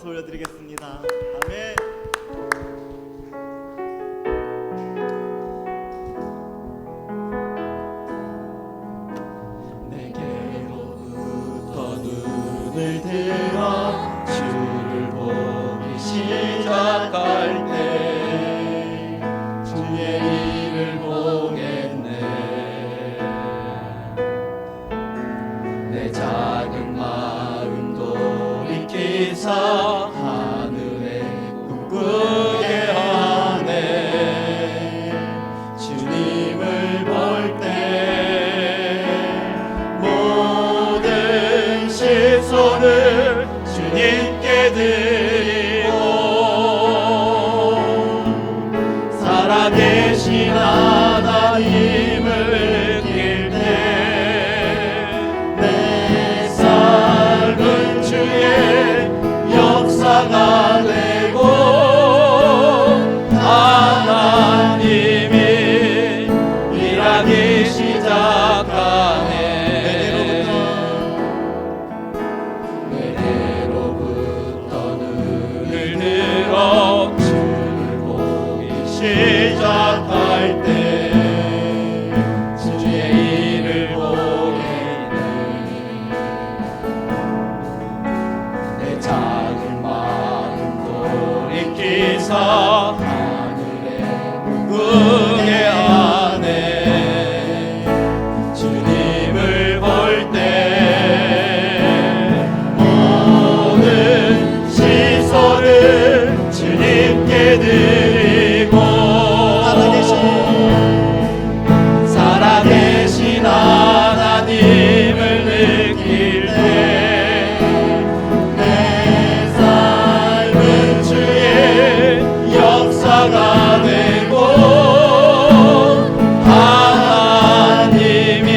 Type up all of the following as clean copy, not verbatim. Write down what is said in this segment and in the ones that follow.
박수 올려드리겠습니다. 아멘. 내게로부터 눈을 들어 주를 보기 시작할 때 주의 일을 보겠네. 내 작은 마음 돌이키사 하늘에 꿈꾸게 하네. 주님을 볼 때 모든 시선을 주님께 드리고 살아계신 하나님을 느낄 때 내 삶은 주의 역사가 되고 하나님이 일하기 시작하네. 내게로부터 눈을 들어 주를 보기 시작할 때 주의 일을 보이네. 내 작은 마음 돌이키사 하늘에 꿈꾸게 하네. 주님을 볼 때 모든 시선을 주님께 드리고 살아계신 하나님을 느낄 때 내 삶은 주의 역사가 되고 하나님이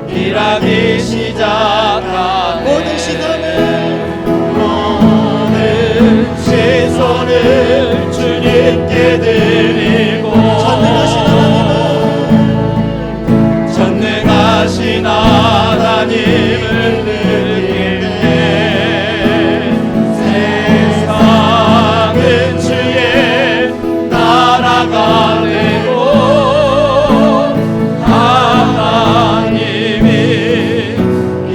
일하기 시작한 모든 시선을 주님께 드리고 전능하신 하나님을 느낄 때 세상은 주의 나라가 되고 하나님이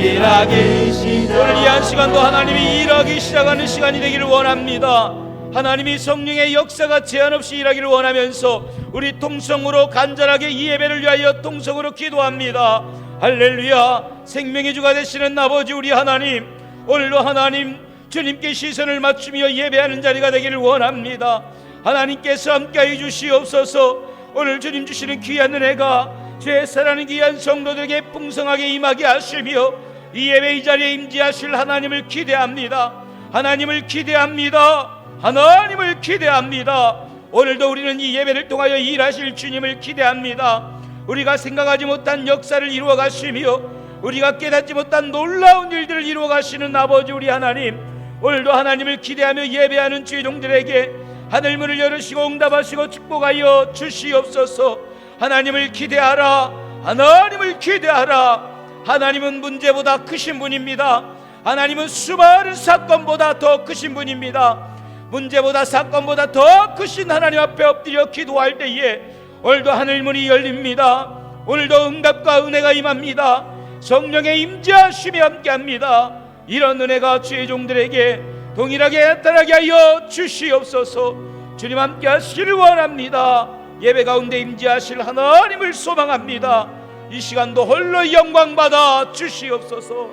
일하기 시작. 오늘 이 한 시간도 하나님이 일하기 시작하는 시간이 되기를 원합니다. 하나님이 성령의 역사가 제한 없이 일하기를 원하면서 우리 통성으로 간절하게 이 예배를 위하여 통성으로 기도합니다. 할렐루야. 생명의 주가 되시는 아버지 우리 하나님, 오늘도 하나님 주님께 시선을 맞추며 예배하는 자리가 되기를 원합니다. 하나님께서 함께해 주시옵소서. 오늘 주님 주시는 귀한 은혜가 죄 사랑하는 귀한 성도들에게 풍성하게 임하게 하시며 이 예배 이 자리에 임재하실 하나님을 기대합니다. 하나님을 기대합니다. 하나님을 기대합니다. 오늘도 우리는 이 예배를 통하여 일하실 주님을 기대합니다. 우리가 생각하지 못한 역사를 이루어 가시며 우리가 깨닫지 못한 놀라운 일들을 이루어 가시는 아버지 우리 하나님, 오늘도 하나님을 기대하며 예배하는 주의 종들에게 하늘문을 열으시고 응답하시고 축복하여 주시옵소서. 하나님을 기대하라. 하나님을 기대하라. 하나님은 문제보다 크신 분입니다. 하나님은 수많은 사건보다 더 크신 분입니다. 문제보다 사건보다 더 크신 하나님 앞에 엎드려 기도할 때에 오늘도 하늘문이 열립니다. 오늘도 응답과 은혜가 임합니다. 성령의 임재하심이 함께합니다. 이런 은혜가 주의 종들에게 동일하게 나타나게 하여 주시옵소서. 주님 함께 하시기를 원합니다. 예배 가운데 임재하실 하나님을 소망합니다. 이 시간도 홀로 영광받아 주시옵소서.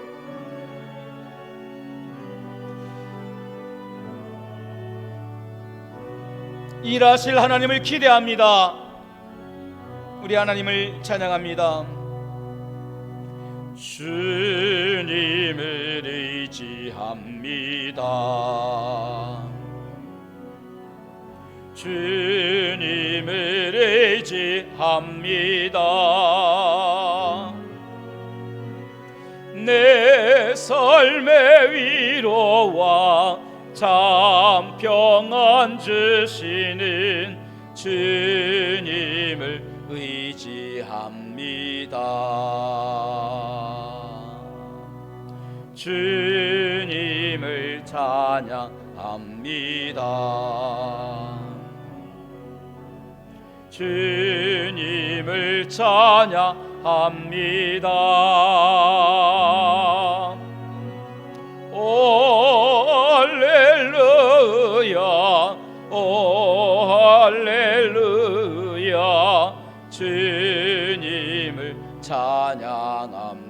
일하실 하나님을 기대합니다. 우리 하나님을 찬양합니다. 주님을 의지합니다. 주님을 의지합니다. 내 삶의 위로와 참 평안 주시는 주님을 의지합니다. 주님을 찬양합니다. 주님을 찬양합니다. 오 할렐루야, 오 할렐루야, 주님을 찬양합니다.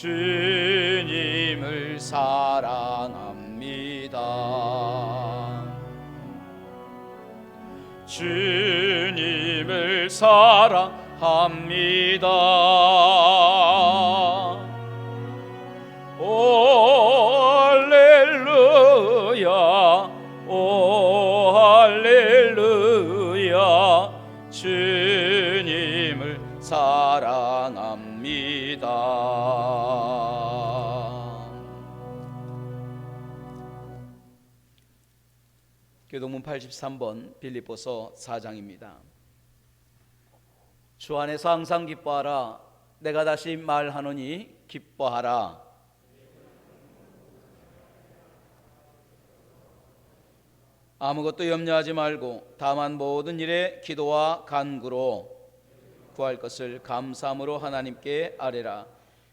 주님을 사랑합니다. 주님을 사랑합니다. 오 할렐루야, 오 할렐루야, 주님을 사랑합니다. 교동문 83번 빌립보서 4장입니다. 주 안에서 항상 기뻐하라. 내가 다시 말하노니 기뻐하라. 아무것도 염려하지 말고 다만 모든 일에 기도와 간구로 구할 것을 감사함으로 하나님께 아뢰라.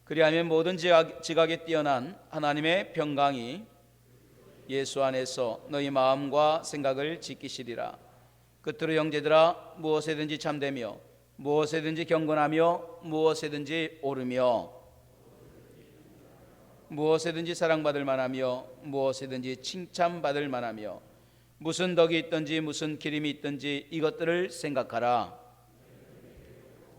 그리하면 모든 지각에 뛰어난 하나님의 평강이 예수 안에서 너희 마음과 생각을 지키시리라. 끝으로 형제들아, 무엇에든지 참되며 무엇에든지 경건하며 무엇에든지 옳으며 무엇에든지 사랑받을 만하며 무엇에든지 칭찬받을 만하며 무슨 덕이 있든지 무슨 기림이 있든지 이것들을 생각하라.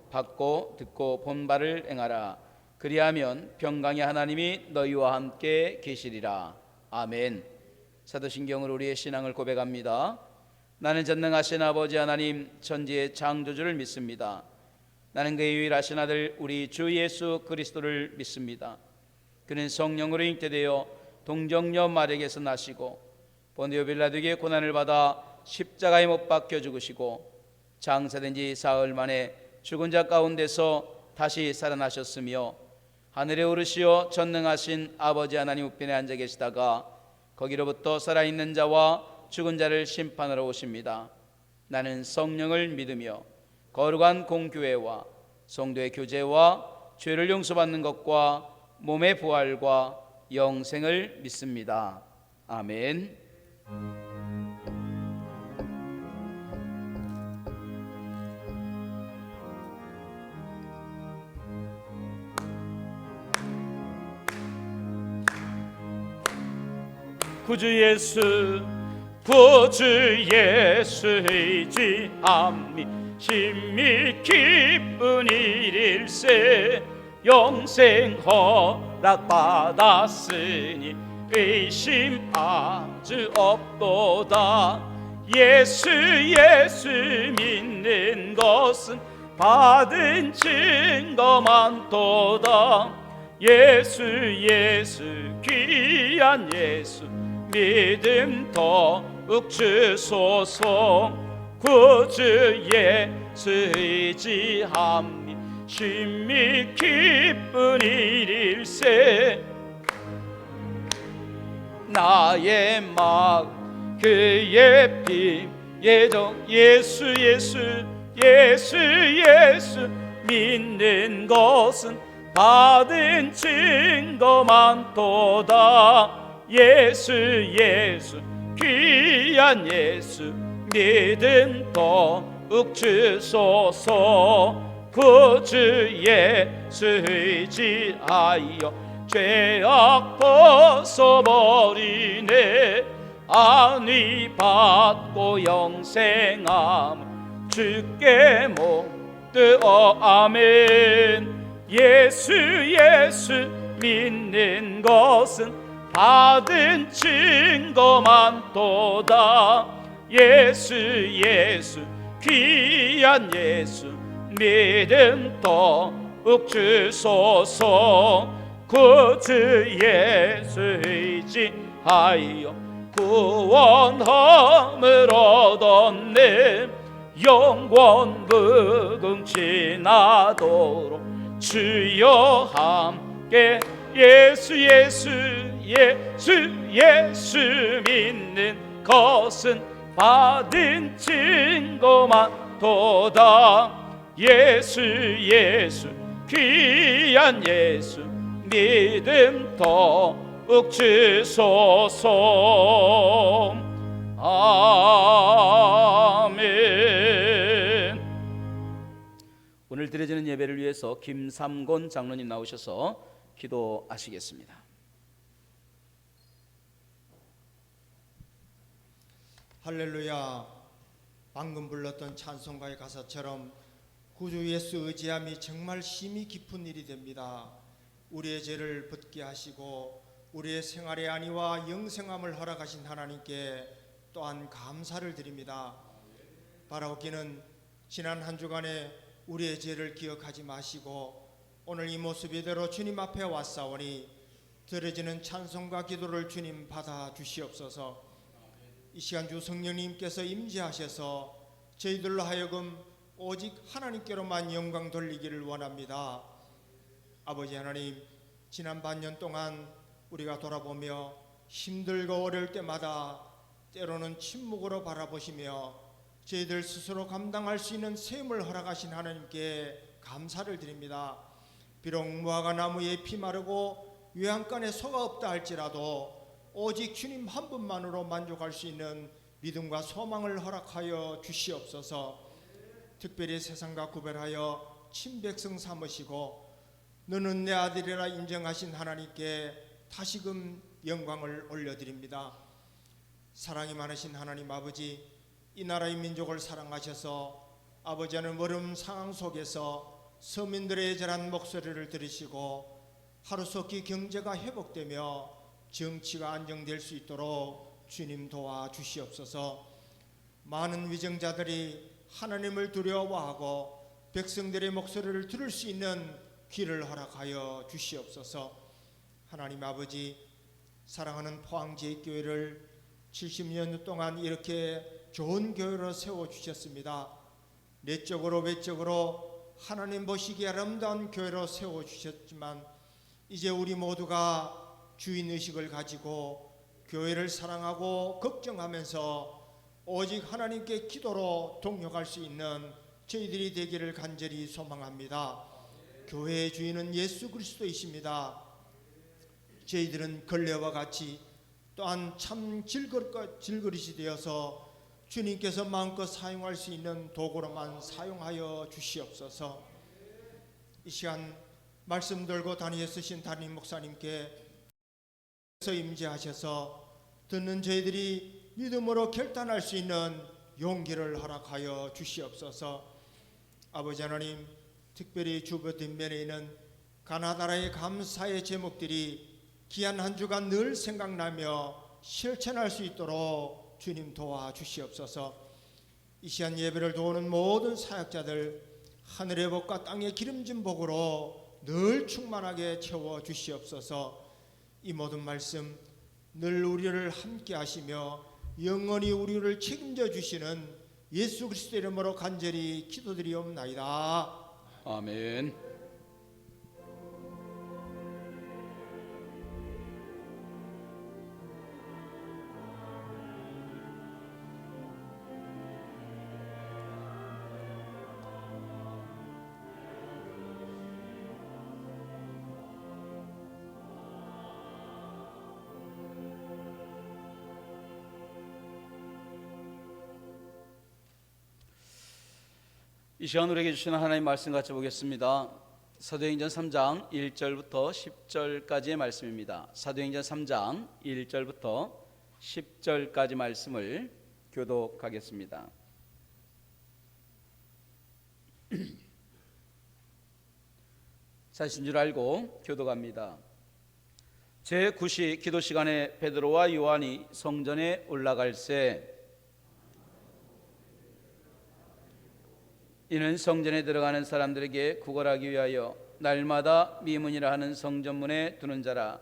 받고 듣고 본 바를 행하라. 그리하면 평강의 하나님이 너희와 함께 계시리라. 아멘. 사도신경으로 우리의 신앙을 고백합니다. 나는 전능하신 아버지 하나님 천지의 창조주를 믿습니다. 나는 그의 유일하신 아들 우리 주 예수 그리스도를 믿습니다. 그는 성령으로 잉태되어 동정녀 마리아에게서 나시고 본디오 빌라도에게 고난을 받아 십자가에 못 박혀 죽으시고 장사된 지 사흘 만에 죽은 자 가운데서 다시 살아나셨으며 하늘에 오르시어 전능하신 아버지 하나님 우편에 앉아 계시다가 거기로부터 살아있는 자와 죽은 자를 심판하러 오십니다. 나는 성령을 믿으며 거룩한 공교회와 성도의 교제와 죄를 용서받는 것과 몸의 부활과 영생을 믿습니다. 아멘. 구주 예수 의지함이 심히 기쁜 일일세. 영생 허락 받았으니 의심 아주 없도다. 예수 믿는 것은 받은 증거 많도다. 예수 귀한 예수 믿음 더욱 주소서. 구주 예수 의지함이 심히 기쁜 일일세. 나의 마음 그의 피 예정 예수 믿는 것은 받은 증거 많도다. 예수 귀한 예수 믿음 더욱 주소서. 구주 예수 의지하여 죄악 벗어버리네. 안위 받고 영생함 주께 못되어 아멘. 예수 믿는 것은 받은 증거 많도다. 예수 귀한 예수 믿음 더욱 주소서. 구주 예수 의지하여 구원함을 얻었네. 영원 무궁 지나도록 주여 예수 예수 예수 예수 믿는 것은 받은 증거만 도다. 예수 예수 귀한 예수 믿음 더욱 주소서. 아멘. 오늘 드려지는 예배를 위해서 김삼곤 장로님 나오셔서 기도하시겠습니다. 할렐루야. 방금 불렀던 찬송가의 가사처럼 구주 예수 의지함이 정말 힘이 깊은 일이 됩니다. 우리의 죄를 벗게 하시고 우리의 생활의 안위와 영생함을 허락하신 하나님께 또한 감사를 드립니다. 바라옵기는 지난 한 주간에 우리의 죄를 기억하지 마시고 오늘 이 모습 이대로 주님 앞에 왔사오니 드려지는 찬송과 기도를 주님 받아 주시옵소서. 이 시간 주 성령님께서 임재하셔서 저희들로 하여금 오직 하나님께로만 영광 돌리기를 원합니다. 아버지 하나님, 지난 반년 동안 우리가 돌아보며 힘들고 어려울 때마다 때로는 침묵으로 바라보시며 저희들 스스로 감당할 수 있는 셈을 허락하신 하나님께 감사를 드립니다. 비록 무화과 나무에 피 마르고 외양간에 소가 없다 할지라도 오직 주님 한 분만으로 만족할 수 있는 믿음과 소망을 허락하여 주시옵소서. 특별히 세상과 구별하여 친백성 삼으시고 너는 내 아들이라 인정하신 하나님께 다시금 영광을 올려드립니다. 사랑이 많으신 하나님 아버지, 이 나라의 민족을 사랑하셔서 아버지는 어려운 상황 속에서 서민들의 애절한 목소리를 들으시고 하루속히 경제가 회복되며 정치가 안정될 수 있도록 주님 도와주시옵소서. 많은 위정자들이 하나님을 두려워하고 백성들의 목소리를 들을 수 있는 귀를 허락하여 주시옵소서. 하나님 아버지, 사랑하는 포항제일교회를 70년 동안 이렇게 좋은 교회로 세워주셨습니다. 내적으로 외적으로 하나님 보시기에 아름다운 교회로 세워주셨지만 이제 우리 모두가 주인의식을 가지고 교회를 사랑하고 걱정하면서 오직 하나님께 기도로 동력할 수 있는 저희들이 되기를 간절히 소망합니다. 교회의 주인은 예수 그리스도이십니다. 저희들은 걸레와 같이 또한 참 질그릇이 되어서 주님께서 마음껏 사용할 수 있는 도구로만 사용하여 주시옵소서. 이 시간 말씀 들고 단위에 쓰신 담임 목사님께 임재하셔서 듣는 저희들이 믿음으로 결단할 수 있는 용기를 허락하여 주시옵소서. 아버지 하나님, 특별히 주보 뒷면에 있는 가나다라의 감사의 제목들이 귀한 한 주간 늘 생각나며 실천할 수 있도록 주님 도와주시옵소서. 이 시간 예배를 도우는 모든 사역자들 하늘의 복과 땅의 기름진 복으로 늘 충만하게 채워주시옵소서. 이 모든 말씀 늘 우리를 함께 하시며 영원히 우리를 책임져 주시는 예수 그리스도의 이름으로 간절히 기도드리옵나이다. 아멘. 이 시간 우리에게 주시는 하나님 말씀 같이 보겠습니다. 사도행전 3장 1절부터 10절까지의 말씀입니다. 사도행전 3장 1절부터 10절까지 말씀을 교독하겠습니다. 사실인 줄 알고 교독합니다. 제9시 기도 시간에 베드로와 요한이 성전에 올라갈새 이는 성전에 들어가는 사람들에게 구걸하기 위하여 날마다 미문이라 하는 성전문에 두는 자라.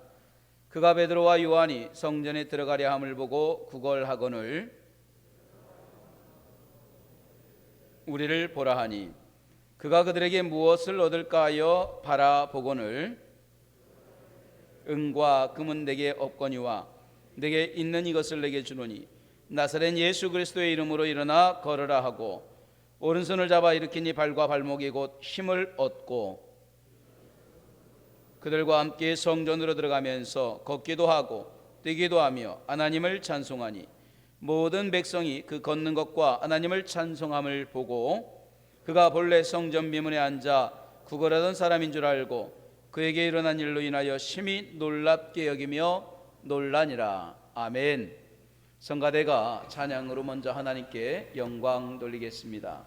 그가 베드로와 요한이 성전에 들어가려 함을 보고 구걸하거늘 우리를 보라 하니 그가 그들에게 무엇을 얻을까 하여 바라보거늘 은과 금은 내게 없거니와 내게 있는 이것을 내게 주노니 나사렛 예수 그리스도의 이름으로 일어나 걸으라 하고 오른손을 잡아 일으키니 발과 발목이 곧 힘을 얻고 그들과 함께 성전으로 들어가면서 걷기도 하고 뛰기도 하며 하나님을 찬송하니 모든 백성이 그 걷는 것과 하나님을 찬송함을 보고 그가 본래 성전 미문에 앉아 구걸하던 사람인 줄 알고 그에게 일어난 일로 인하여 심히 놀랍게 여기며 놀라니라. 아멘. 성가대가 찬양으로 먼저 하나님께 영광 돌리겠습니다.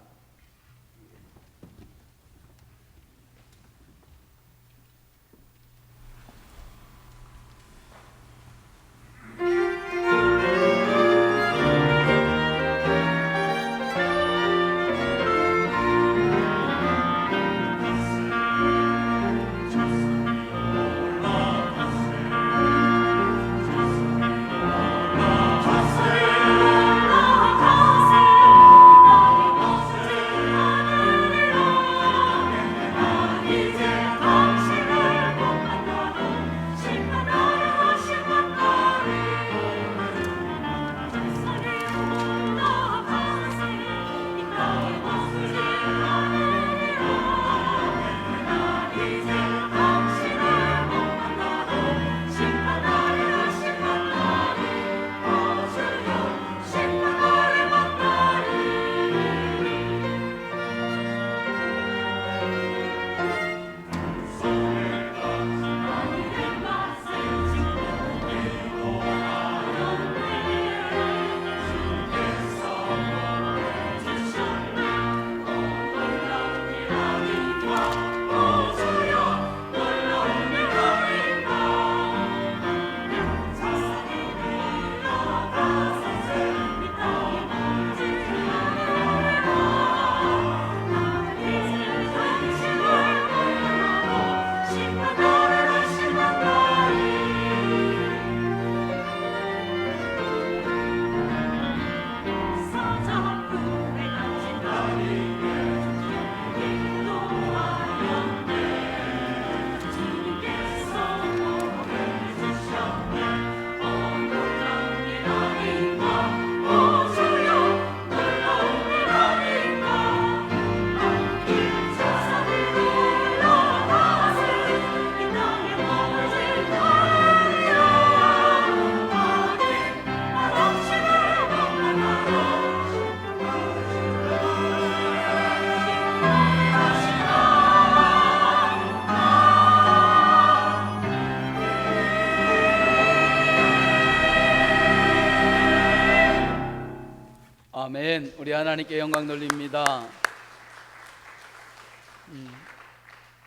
아멘. 우리 하나님께 영광 돌립니다.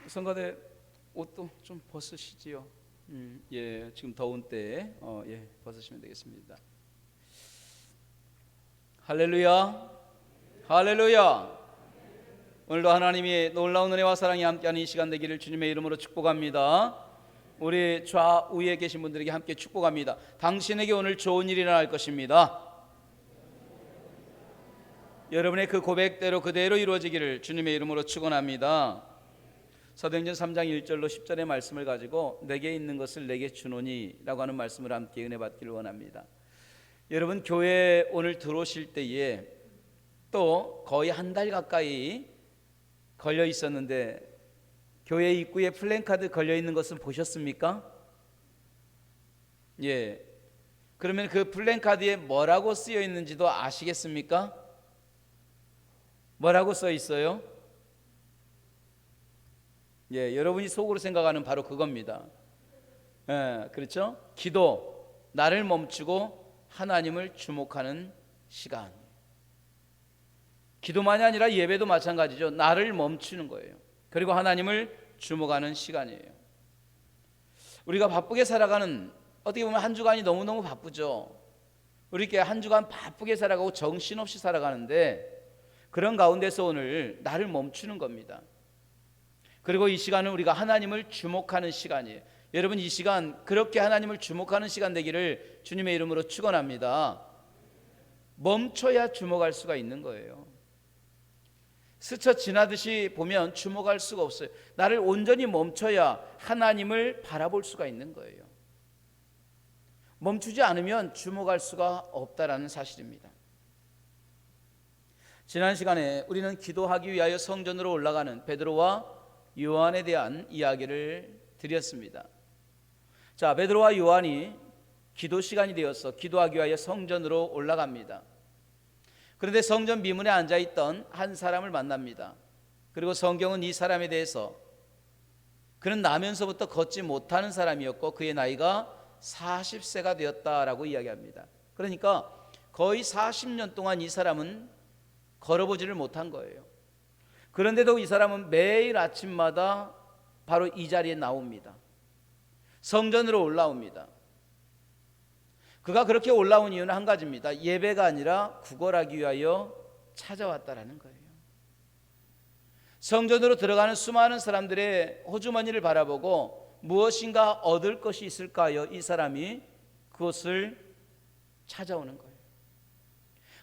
성가대 옷도 좀 벗으시지요. 예, 지금 더운 때 예, 벗으시면 되겠습니다. 할렐루야, 할렐루야. 오늘도 하나님이 놀라운 은혜와 사랑이 함께하는 이 시간 되기를 주님의 이름으로 축복합니다. 우리 좌우에 계신 분들에게 함께 축복합니다. 당신에게 오늘 좋은 일이 일어날 것입니다. 여러분의 그 고백대로 그대로 이루어지기를 주님의 이름으로 축원합니다. 사도행전 3장 1절로 10절의 말씀을 가지고 내게 있는 것을 내게 주노니 라고 하는 말씀을 함께 은혜 받기를 원합니다. 여러분 교회에 오늘 들어오실 때에 또 거의 한 달 가까이 걸려 있었는데 교회 입구에 플랜카드 걸려 있는 것은 보셨습니까? 예. 그러면 그 플랜카드에 뭐라고 쓰여 있는지도 아시겠습니까? 뭐라고 써 있어요? 예, 여러분이 속으로 생각하는 바로 그겁니다. 예, 그렇죠? 기도, 나를 멈추고 하나님을 주목하는 시간. 기도만이 아니라 예배도 마찬가지죠. 나를 멈추는 거예요. 그리고 하나님을 주목하는 시간이에요. 우리가 바쁘게 살아가는, 어떻게 보면 한 주간이 너무너무 바쁘죠. 우리 이렇게 한 주간 바쁘게 살아가고 정신없이 살아가는데 그런 가운데서 오늘 나를 멈추는 겁니다. 그리고 이 시간은 우리가 하나님을 주목하는 시간이에요. 여러분 이 시간 그렇게 하나님을 주목하는 시간 되기를 주님의 이름으로 축원합니다. 멈춰야 주목할 수가 있는 거예요. 스쳐 지나듯이 보면 주목할 수가 없어요. 나를 온전히 멈춰야 하나님을 바라볼 수가 있는 거예요. 멈추지 않으면 주목할 수가 없다라는 사실입니다. 지난 시간에 우리는 기도하기 위하여 성전으로 올라가는 베드로와 요한에 대한 이야기를 드렸습니다. 자, 베드로와 요한이 기도 시간이 되어서 기도하기 위하여 성전으로 올라갑니다. 그런데 성전 미문에 앉아있던 한 사람을 만납니다. 그리고 성경은 이 사람에 대해서 그는 나면서부터 걷지 못하는 사람이었고 그의 나이가 40세가 되었다라고 이야기합니다. 그러니까 거의 40년 동안 이 사람은 걸어보지를 못한 거예요. 그런데도 이 사람은 매일 아침마다 바로 이 자리에 나옵니다. 성전으로 올라옵니다. 그가 그렇게 올라온 이유는 한 가지입니다. 예배가 아니라 구걸하기 위하여 찾아왔다라는 거예요. 성전으로 들어가는 수많은 사람들의 호주머니를 바라보고 무엇인가 얻을 것이 있을까요? 이 사람이 그것을 찾아오는 거예요.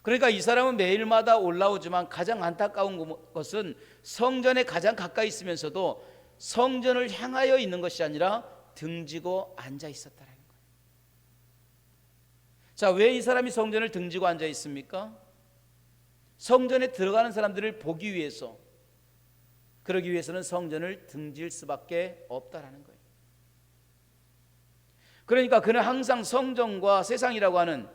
그러니까 이 사람은 매일마다 올라오지만 가장 안타까운 것은 성전에 가장 가까이 있으면서도 성전을 향하여 있는 것이 아니라 등지고 앉아 있었다라는 거예요. 자, 왜 이 사람이 성전을 등지고 앉아 있습니까? 성전에 들어가는 사람들을 보기 위해서, 그러기 위해서는 성전을 등질 수밖에 없다라는 거예요. 그러니까 그는 항상 성전과 세상이라고 하는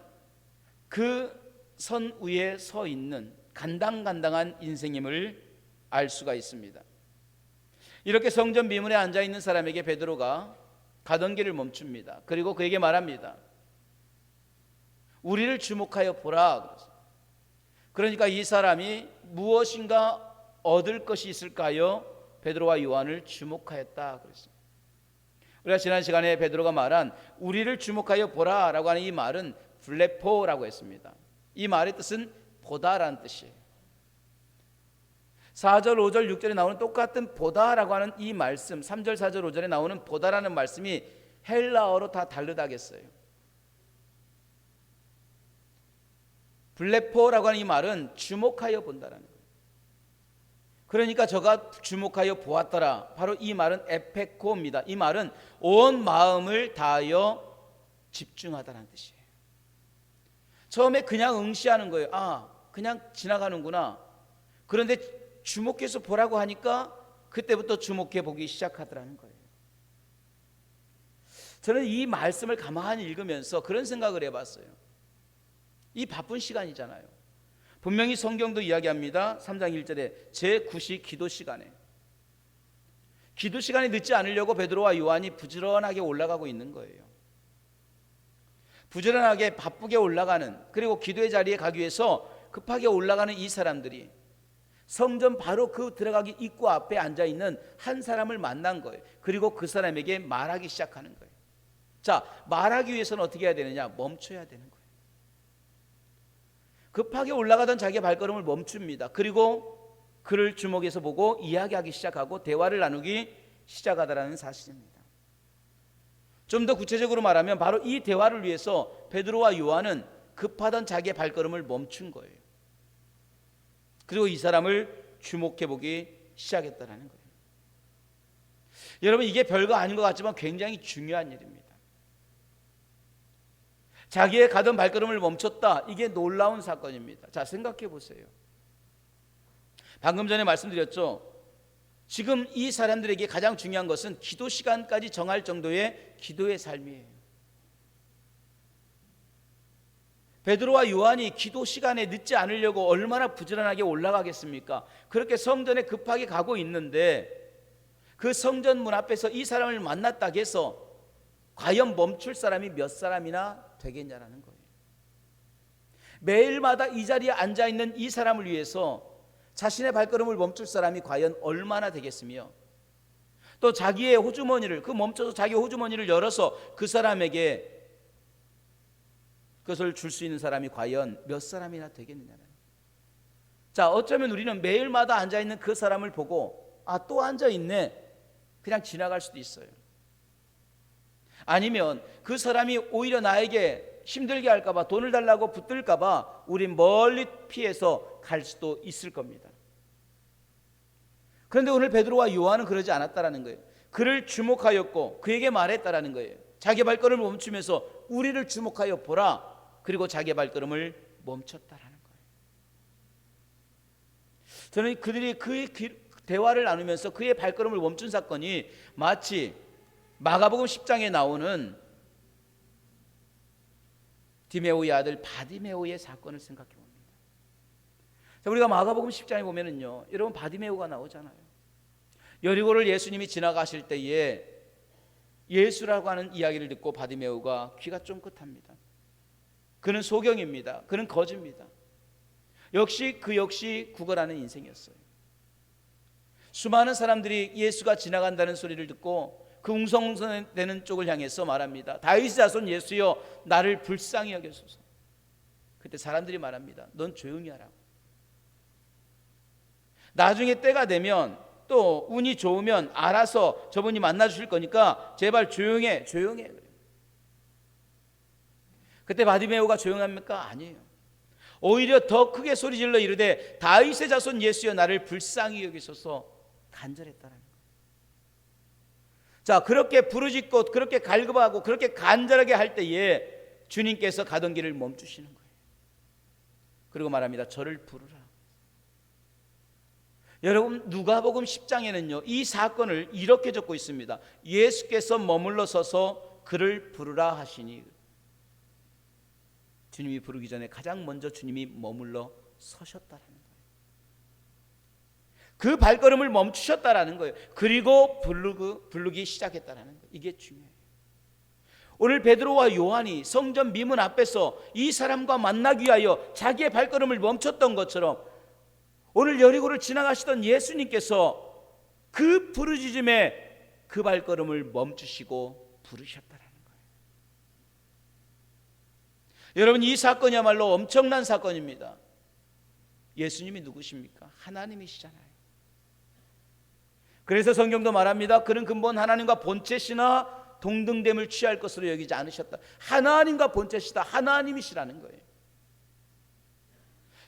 그 선 위에 서 있는 간당간당한 인생임을 알 수가 있습니다. 이렇게 성전 미문에 앉아 있는 사람에게 베드로가 가던 길을 멈춥니다. 그리고 그에게 말합니다. 우리를 주목하여 보라. 그러니까 이 사람이 무엇인가 얻을 것이 있을까요? 베드로와 요한을 주목하였다 그랬습니다. 우리가 지난 시간에 베드로가 말한 우리를 주목하여 보라라고 하는 이 말은 블레포라고 했습니다. 이 말의 뜻은 보다라는 뜻이에요. 4절, 5절, 6절에 나오는 똑같은 보다라고 하는 이 말씀, 3절, 4절, 5절에 나오는 보다라는 말씀이 헬라어로 다 다르다겠어요. 블레포라고 하는 이 말은 주목하여 본다라는 거예요. 그러니까 저가 주목하여 보았더라. 바로 이 말은 에페코입니다. 이 말은 온 마음을 다하여 집중하다라는 뜻이에요. 처음에 그냥 응시하는 거예요. 아, 그냥 지나가는구나. 그런데 주목해서 보라고 하니까 그때부터 주목해 보기 시작하더라는 거예요. 저는 이 말씀을 가만히 읽으면서 그런 생각을 해봤어요. 이 바쁜 시간이잖아요. 분명히 성경도 이야기합니다. 3장 1절에 제9시 기도 시간에 늦지 않으려고 베드로와 요한이 부지런하게 올라가고 있는 거예요. 부지런하게 바쁘게 올라가는, 그리고 기도의 자리에 가기 위해서 급하게 올라가는 이 사람들이 성전 바로 그 들어가기 입구 앞에 앉아있는 한 사람을 만난 거예요. 그리고 그 사람에게 말하기 시작하는 거예요. 자, 말하기 위해서는 어떻게 해야 되느냐? 멈춰야 되는 거예요. 급하게 올라가던 자기의 발걸음을 멈춥니다. 그리고 그를 주목해서 보고 이야기하기 시작하고 대화를 나누기 시작하다라는 사실입니다. 좀 더 구체적으로 말하면 바로 이 대화를 위해서 베드로와 요한은 급하던 자기의 발걸음을 멈춘 거예요. 그리고 이 사람을 주목해 보기 시작했다라는 거예요. 여러분, 이게 별거 아닌 것 같지만 굉장히 중요한 일입니다. 자기의 가던 발걸음을 멈췄다. 이게 놀라운 사건입니다. 자, 생각해 보세요. 방금 전에 말씀드렸죠. 지금 이 사람들에게 가장 중요한 것은 기도 시간까지 정할 정도의 기도의 삶이에요. 베드로와 요한이 기도 시간에 늦지 않으려고 얼마나 부지런하게 올라가겠습니까? 그렇게 성전에 급하게 가고 있는데 그 성전 문 앞에서 이 사람을 만났다 해서 과연 멈출 사람이 몇 사람이나 되겠냐라는 거예요. 매일마다 이 자리에 앉아있는 이 사람을 위해서 자신의 발걸음을 멈출 사람이 과연 얼마나 되겠으며, 또 자기의 호주머니를, 그 멈춰서 자기 호주머니를 열어서 그 사람에게 그것을 줄 수 있는 사람이 과연 몇 사람이나 되겠느냐는. 자, 어쩌면 우리는 매일마다 앉아있는 그 사람을 보고 아, 또 앉아있네, 그냥 지나갈 수도 있어요. 아니면 그 사람이 오히려 나에게 힘들게 할까봐, 돈을 달라고 붙들까봐 우리 멀리 피해서 갈 수도 있을 겁니다. 그런데 오늘 베드로와 요한은 그러지 않았다라는 거예요. 그를 주목하였고 그에게 말했다라는 거예요. 자기 발걸음을 멈추면서 우리를 주목하여 보라. 그리고 자기 발걸음을 멈췄다라는 거예요. 저는 그들이 그의 대화를 나누면서 그의 발걸음을 멈춘 사건이 마치 마가복음 10장에 나오는 디메오의 아들 바디메오의 사건을 생각해 봅니다. 우리가 마가복음 10장에 보면은요, 여러분 바디메오가 나오잖아요. 여리고를 예수님이 지나가실 때에 예수라고 하는 이야기를 듣고 바디메오가 귀가 쫑긋합니다. 그는 소경입니다. 그는 거지입니다. 역시 구걸하는 인생이었어요. 수많은 사람들이 예수가 지나간다는 소리를 듣고 그 웅성웅성되는 쪽을 향해서 말합니다. 다윗의 자손 예수여, 나를 불쌍히 여겨소서. 그때 사람들이 말합니다. 넌 조용히 하라고. 나중에 때가 되면 또 운이 좋으면 알아서 저분이 만나주실 거니까 제발 조용해. 그때 바디메오가 조용합니까? 아니에요. 오히려 더 크게 소리질러 이르되 다윗의 자손 예수여, 나를 불쌍히 여기소서 간절했다는 거예요. 자, 그렇게 부르짖고 그렇게 갈급하고 그렇게 간절하게 할 때에 주님께서 가던 길을 멈추시는 거예요. 그리고 말합니다. 저를 부르라. 여러분, 누가복음 10장에는요 이 사건을 이렇게 적고 있습니다. 예수께서 머물러 서서 그를 부르라 하시니, 주님이 부르기 전에 가장 먼저 주님이 머물러 서셨다라는 거예요. 그 발걸음을 멈추셨다라는 거예요. 그리고 부르기 시작했다라는 거예요. 이게 중요해요. 오늘 베드로와 요한이 성전 미문 앞에서 이 사람과 만나기 위하여 자기의 발걸음을 멈췄던 것처럼 오늘 여리고를 지나가시던 예수님께서 그 부르짖음에 그 발걸음을 멈추시고 부르셨다라는 거예요. 여러분, 이 사건이야말로 엄청난 사건입니다. 예수님이 누구십니까? 하나님이시잖아요. 그래서 성경도 말합니다. 그는 근본 하나님과 본체시나 동등됨을 취할 것으로 여기지 않으셨다. 하나님과 본체시다. 하나님이시라는 거예요.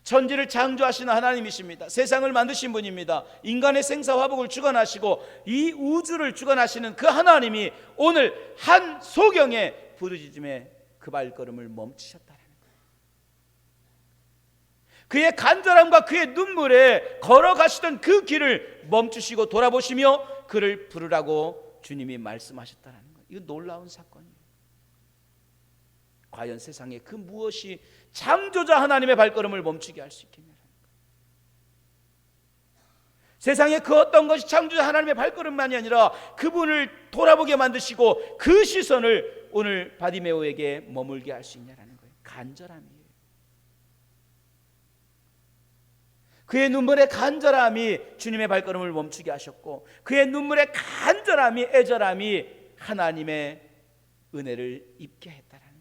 천지를 창조하시는 하나님이십니다. 세상을 만드신 분입니다. 인간의 생사화복을 주관하시고 이 우주를 주관하시는 그 하나님이 오늘 한 소경의 부르짖음에 그 발걸음을 멈추셨다는 거예요. 그의 간절함과 그의 눈물에 걸어가시던 그 길을 멈추시고 돌아보시며 그를 부르라고 주님이 말씀하셨다는 거예요. 이거 놀라운 사건이에요. 과연 세상에 그 무엇이 창조자 하나님의 발걸음을 멈추게 할 수 있겠냐는 거예요. 세상에 그 어떤 것이 창조자 하나님의 발걸음만이 아니라 그분을 돌아보게 만드시고 그 시선을 오늘 바디메오에게 머물게 할 수 있냐라는 거예요. 간절함이에요. 그의 눈물의 간절함이 주님의 발걸음을 멈추게 하셨고, 그의 눈물의 간절함이, 애절함이 하나님의 은혜를 입게 했다라는 거예요.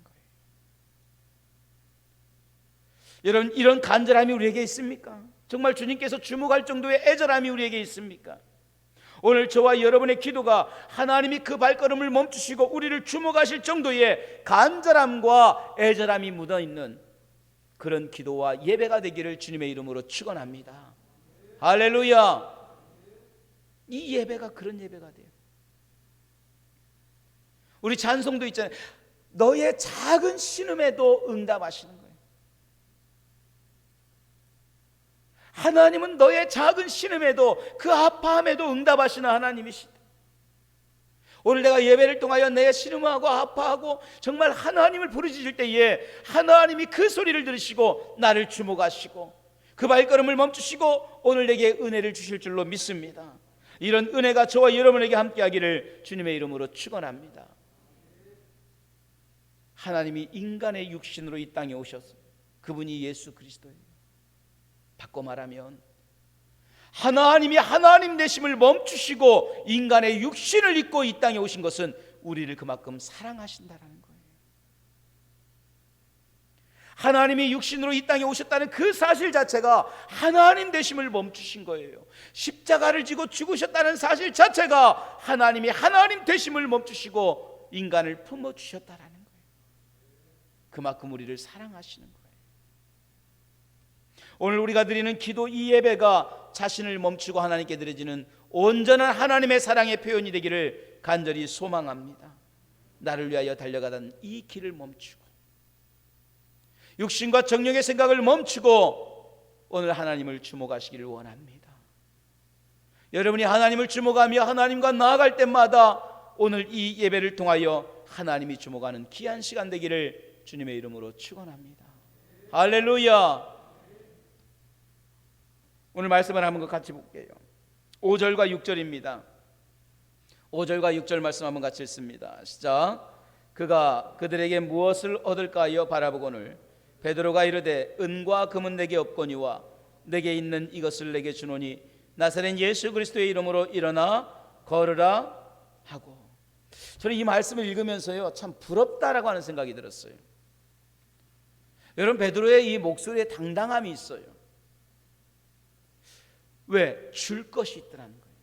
여러분, 이런 간절함이 우리에게 있습니까? 정말 주님께서 주목할 정도의 애절함이 우리에게 있습니까? 오늘 저와 여러분의 기도가 하나님이 그 발걸음을 멈추시고 우리를 주목하실 정도의 간절함과 애절함이 묻어있는 그런 기도와 예배가 되기를 주님의 이름으로 축원합니다. 할렐루야. 이 예배가 그런 예배가 돼요. 우리 찬송도 있잖아요. 너의 작은 신음에도 응답하시는 거예요. 하나님은 너의 작은 신음에도, 그 아파함에도 응답하시는 하나님이시다. 오늘 내가 예배를 통하여 내 신음하고 아파하고 정말 하나님을 부르짖을 때에 하나님이 그 소리를 들으시고 나를 주목하시고 그 발걸음을 멈추시고 오늘 내게 은혜를 주실 줄로 믿습니다. 이런 은혜가 저와 여러분에게 함께하기를 주님의 이름으로 축원합니다. 하나님이 인간의 육신으로 이 땅에 오셔서, 그분이 예수 그리스도예요. 바꿔 말하면 하나님이 하나님 되심을 멈추시고 인간의 육신을 입고 이 땅에 오신 것은 우리를 그만큼 사랑하신다라는 거예요. 하나님이 육신으로 이 땅에 오셨다는 그 사실 자체가 하나님 되심을 멈추신 거예요. 십자가를 지고 죽으셨다는 사실 자체가 하나님이 하나님 되심을 멈추시고 인간을 품어주셨다라는 거예요. 그만큼 우리를 사랑하시는 거예요. 오늘 우리가 드리는 기도, 이 예배가 자신을 멈추고 하나님께 드려지는 온전한 하나님의 사랑의 표현이 되기를 간절히 소망합니다. 나를 위하여 달려가던 이 길을 멈추고 육신과 정욕의 생각을 멈추고 오늘 하나님을 주목하시기를 원합니다. 여러분이 하나님을 주목하며 하나님과 나아갈 때마다 오늘 이 예배를 통하여 하나님이 주목하는 귀한 시간 되기를 주님의 이름으로 축원합니다. 할렐루야. 오늘 말씀을 한번 같이 볼게요. 5절과 6절입니다. 5절과 6절 말씀 한번 같이 읽습니다. 시작. 그가 그들에게 무엇을 얻을까 하여 바라보거늘 베드로가 이르되 은과 금은 내게 없거니와 내게 있는 이것을 내게 주노니 나사렛 예수 그리스도의 이름으로 일어나 걸으라 하고. 저는 이 말씀을 읽으면서요 참 부럽다라고 하는 생각이 들었어요. 여러분, 베드로의 이 목소리에 당당함이 있어요. 왜? 줄 것이 있더라는 거예요.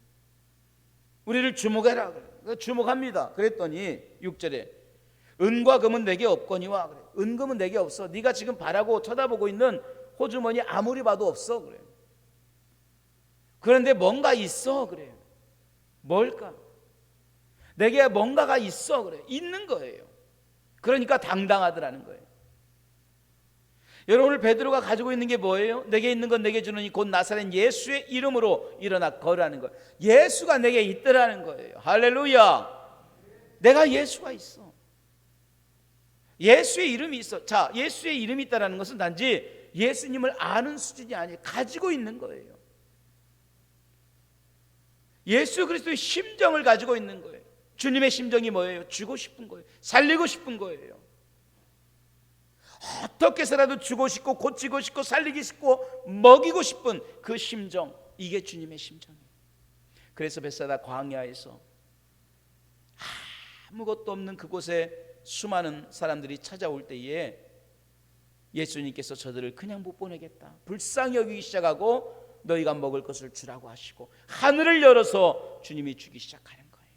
우리를 주목해라 그래. 주목합니다. 그랬더니 6절에 은과 금은 내게 없거니와 그래. 은금은 내게 없어. 네가 지금 바라고 쳐다보고 있는 호주머니 아무리 봐도 없어 그래. 그런데 뭔가 있어 그래요. 뭘까? 내게 뭔가가 있어 그래. 있는 거예요. 그러니까 당당하더라는 거예요. 여러분, 오늘 베드로가 가지고 있는 게 뭐예요? 내게 있는 건 내게 주느니 곧 나사렛 예수의 이름으로 일어나 걸으라는 거예요. 예수가 내게 있더라는 거예요. 할렐루야. 내가 예수가 있어. 예수의 이름이 있어. 자, 예수의 이름이 있다는 것은 단지 예수님을 아는 수준이 아니에요. 가지고 있는 거예요. 예수 그리스도의 심정을 가지고 있는 거예요. 주님의 심정이 뭐예요? 주고 싶은 거예요. 살리고 싶은 거예요. 어떻게 해서라도 주고 싶고 고치고 싶고 살리기 싶고 먹이고 싶은 그 심정, 이게 주님의 심정이에요. 그래서 벳사다 광야에서 아무것도 없는 그곳에 수많은 사람들이 찾아올 때에 예수님께서 저들을 그냥 못 보내겠다, 불쌍히 여기기 시작하고 너희가 먹을 것을 주라고 하시고 하늘을 열어서 주님이 주기 시작하는 거예요.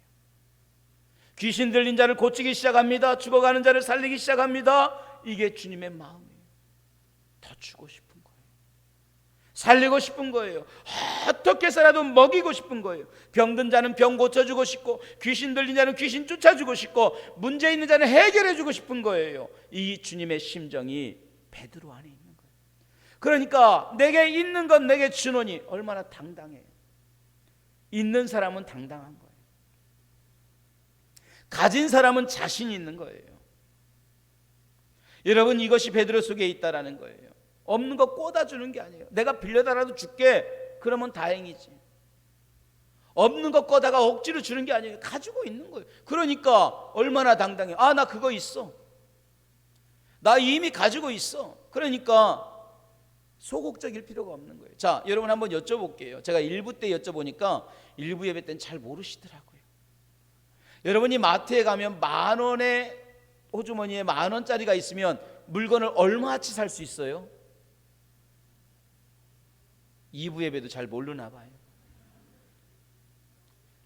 귀신 들린 자를 고치기 시작합니다. 죽어가는 자를 살리기 시작합니다. 이게 주님의 마음이에요. 더 주고 싶은 거예요. 살리고 싶은 거예요. 어떻게 해서라도 먹이고 싶은 거예요. 병든 자는 병 고쳐주고 싶고 귀신 들린 자는 귀신 쫓아주고 싶고 문제 있는 자는 해결해주고 싶은 거예요. 이 주님의 심정이 베드로 안에 있는 거예요. 그러니까 내게 있는 건 내게 주노니 얼마나 당당해요. 있는 사람은 당당한 거예요. 가진 사람은 자신 있는 거예요. 여러분, 이것이 베드로 속에 있다라는 거예요. 없는 거 꽂아주는 게 아니에요. 내가 빌려달라도 줄게, 그러면 다행이지. 없는 거 꺼다가 억지로 주는 게 아니에요. 가지고 있는 거예요. 그러니까 얼마나 당당해. 아, 나 그거 있어. 나 이미 가지고 있어. 그러니까 소극적일 필요가 없는 거예요. 자, 여러분 한번 여쭤볼게요. 제가 1부 때 여쭤보니까 1부 예배 때는 잘 모르시더라고요. 여러분이 마트에 가면 10,000원의 호주머니에 10,000원짜리가 있으면 물건을 얼마치 살 수 있어요? 2부 예배도 잘 모르나 봐요.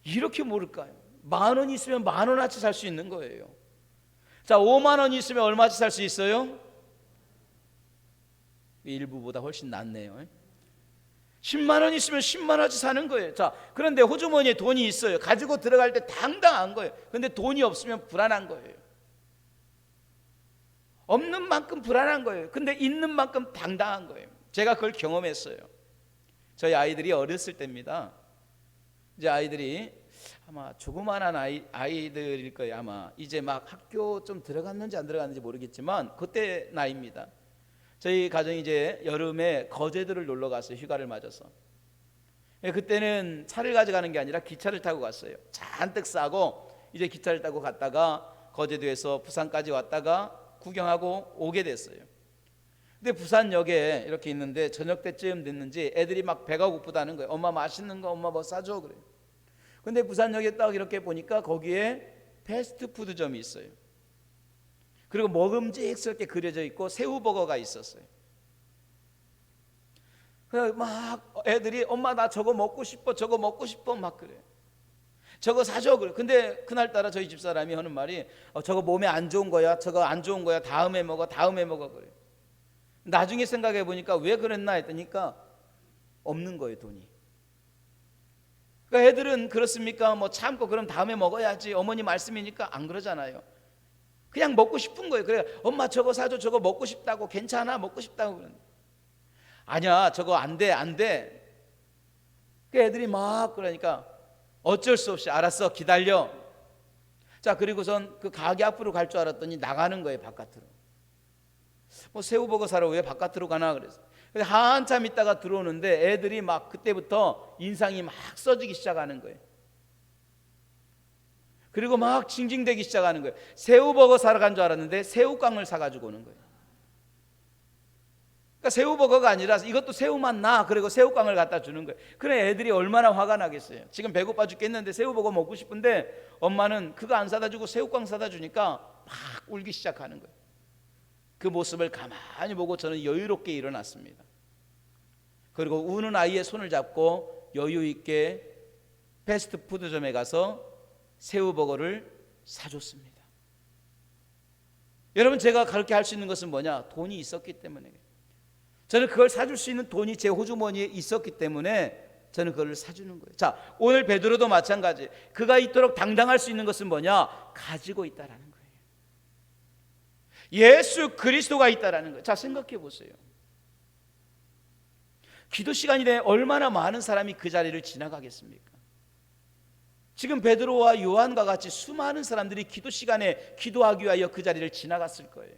이렇게 모를까요? 10,000원 있으면 10,000원어치 살 수 있는 거예요. 자, 50,000원 있으면 얼마치 살 수 있어요? 1부보다 훨씬 낫네요. 100,000원 있으면 100,000원어치 사는 거예요. 자, 그런데 호주머니에 돈이 있어요. 가지고 들어갈 때 당당한 거예요. 그런데 돈이 없으면 불안한 거예요. 없는 만큼 불안한 거예요. 근데 있는 만큼 당당한 거예요. 제가 그걸 경험했어요. 저희 아이들이 어렸을 때입니다. 이제 아이들이 아마 조그만한 아이들일 거예요. 아마 이제 막 학교 좀 들어갔는지 안 들어갔는지 모르겠지만 그때 나이입니다. 저희 가정이 이제 여름에 거제도를 놀러 갔어요. 휴가를 맞아서. 그때는 차를 가져가는 게 아니라 기차를 타고 갔어요. 잔뜩 싸고 이제 기차를 타고 갔다가 거제도에서 부산까지 왔다가 구경하고 오게 됐어요. 근데 부산역에 이렇게 있는데 저녁 때쯤 됐는지 애들이 막 배가 고프다는 거예요. 엄마 맛있는 거 엄마 뭐 싸줘 그래요. 근데 부산역에 딱 이렇게 보니까 거기에 패스트푸드점이 있어요. 그리고 먹음직스럽게 그려져 있고 새우버거가 있었어요. 그래서 막 애들이 엄마 나 저거 먹고 싶어 저거 먹고 싶어 막 그래요. 저거 사줘 그래. 근데 그날따라 저희 집사람이 하는 말이 저거 몸에 안 좋은 거야. 저거 안 좋은 거야. 다음에 먹어 그래. 나중에 생각해 보니까 왜 그랬나 했더니까 없는 거예요. 돈이. 그러니까 애들은 그렇습니까? 뭐 참고 그럼 다음에 먹어야지, 어머니 말씀이니까. 안 그러잖아요. 그냥 먹고 싶은 거예요. 그래, 엄마 저거 사줘, 저거 먹고 싶다고. 괜찮아, 먹고 싶다고. 그러는데 아니야, 저거 안 돼, 안 돼. 그 애들이 막 그러니까 어쩔 수 없이 알았어, 기다려. 자, 그리고선 그 가게 앞으로 갈 줄 알았더니 나가는 거예요, 바깥으로. 뭐 새우버거 사러 왜 바깥으로 가나 그래서. 한참 있다가 들어오는데 애들이 막 그때부터 인상이 막 써지기 시작하는 거예요. 그리고 막 징징대기 시작하는 거예요. 새우버거 사러 간 줄 알았는데 새우깡을 사가지고 오는 거예요. 그러니까 새우버거가 아니라 이것도 새우맛 나. 그리고 새우깡을 갖다 주는 거예요. 그래, 애들이 얼마나 화가 나겠어요. 지금 배고파 죽겠는데 새우버거 먹고 싶은데 엄마는 그거 안 사다 주고 새우깡 사다 주니까 막 울기 시작하는 거예요. 그 모습을 가만히 보고 저는 여유롭게 일어났습니다. 그리고 우는 아이의 손을 잡고 여유 있게 패스트푸드점에 가서 새우버거를 사줬습니다. 여러분, 제가 그렇게 할 수 있는 것은 뭐냐? 돈이 있었기 때문에. 저는 그걸 사줄 수 있는 돈이 제 호주머니에 있었기 때문에 저는 그걸 사주는 거예요. 자, 오늘 베드로도 마찬가지. 그가 이토록 당당할 수 있는 것은 뭐냐? 가지고 있다라는 거예요. 예수 그리스도가 있다라는 거예요. 자, 생각해 보세요. 기도 시간이 되면 얼마나 많은 사람이 그 자리를 지나가겠습니까? 지금 베드로와 요한과 같이 수많은 사람들이 기도 시간에 기도하기 위하여 그 자리를 지나갔을 거예요.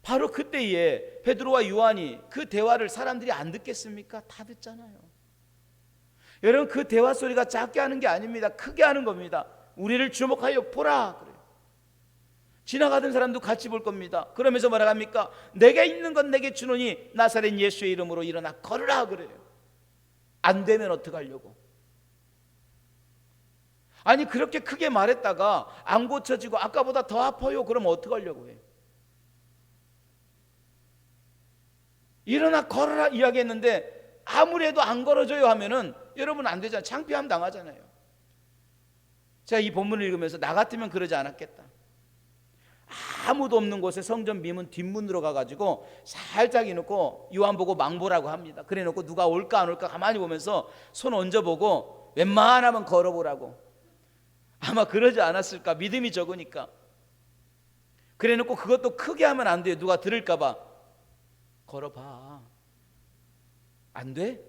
바로 그때에 베드로와 요한이 그 대화를 사람들이 안 듣겠습니까? 다 듣잖아요. 여러분, 그 대화 소리가 작게 하는 게 아닙니다. 크게 하는 겁니다. 우리를 주목하여 보라 그래요. 지나가던 사람도 같이 볼 겁니다. 그러면서 뭐라 합니까? 내게 있는 건 내게 주노니 나사렛 예수의 이름으로 일어나 걸으라 그래요. 안 되면 어떡하려고? 아니, 그렇게 크게 말했다가 안 고쳐지고 아까보다 더 아파요. 그럼 어떡하려고 해요? 일어나 걸어라 이야기했는데 아무리 해도 안 걸어져요 하면은 여러분 안 되잖아요. 창피함 당하잖아요. 제가 이 본문을 읽으면서 나 같으면 그러지 않았겠다. 아무도 없는 곳에 성전 미문 뒷문으로 가가지고 살짝 이놓고 요한 보고 망보라고 합니다. 그래 놓고 누가 올까 안 올까 가만히 보면서 손 얹어보고 웬만하면 걸어보라고. 아마 그러지 않았을까. 믿음이 적으니까. 그래 놓고 그것도 크게 하면 안 돼요. 누가 들을까 봐. 걸어봐. 안 돼?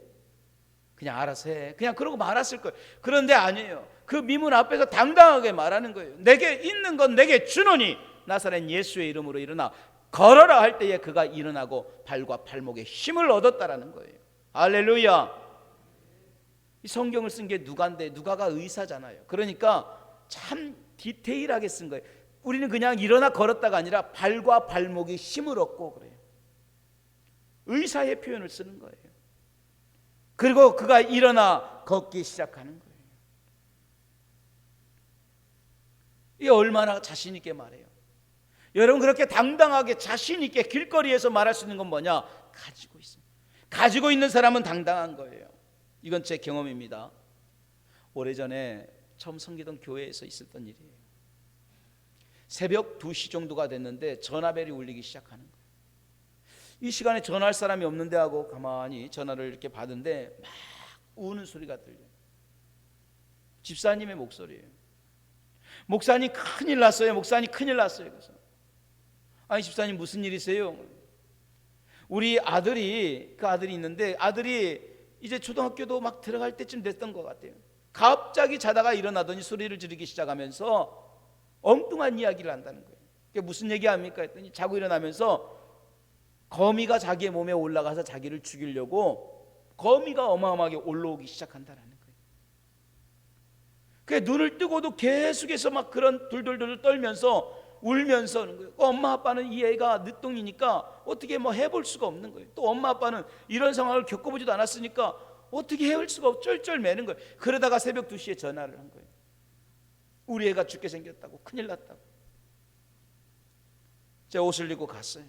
그냥 알아서 해. 그냥 그러고 말았을 거예요. 그런데 아니에요. 그 미문 앞에서 당당하게 말하는 거예요. 내게 있는 건 내게 주노니 나사렛 예수의 이름으로 일어나 걸어라 할 때에 그가 일어나고 발과 발목에 힘을 얻었다라는 거예요. 할렐루야. 이 성경을 쓴 게 누가인데 누가가 의사잖아요. 그러니까 참 디테일하게 쓴 거예요. 우리는 그냥 일어나 걸었다가 아니라 발과 발목에 힘을 얻고 그래요. 의사의 표현을 쓰는 거예요. 그리고 그가 일어나 걷기 시작하는 거예요. 이게 얼마나 자신 있게 말해요. 여러분, 그렇게 당당하게 자신 있게 길거리에서 말할 수 있는 건 뭐냐? 가지고 있습니다. 가지고 있는 사람은 당당한 거예요. 이건 제 경험입니다. 오래전에 처음 섬기던 교회에서 있었던 일이에요. 새벽 2시 정도가 됐는데 전화벨이 울리기 시작하는 거예요. 이 시간에 전화할 사람이 없는데 하고 가만히 전화를 이렇게 받은데 막 우는 소리가 들려요. 집사님의 목소리예요. 목사님 큰일 났어요. 목사님 큰일 났어요. 그래서 아니, 집사님 무슨 일이세요? 우리 아들이, 그 아들이 있는데 아들이 이제 초등학교도 막 들어갈 때쯤 됐던 것 같아요. 갑자기 자다가 일어나더니 소리를 지르기 시작하면서 엉뚱한 이야기를 한다는 거예요. 그게 무슨 얘기합니까? 했더니 자고 일어나면서 거미가 자기의 몸에 올라가서 자기를 죽이려고 거미가 어마어마하게 올라오기 시작한다는 거예요. 그 눈을 뜨고도 계속해서 막 그런 둘둘둘 떨면서 울면서 하는 거예요. 엄마 아빠는 이 애가 늦둥이니까 어떻게 뭐 해볼 수가 없는 거예요. 또 엄마 아빠는 이런 상황을 겪어보지도 않았으니까 어떻게 해볼 수가 없고 쩔쩔매는 거예요. 그러다가 새벽 2시에 전화를 한 거예요. 우리 애가 죽게 생겼다고, 큰일 났다고. 제가 옷을 입고 갔어요.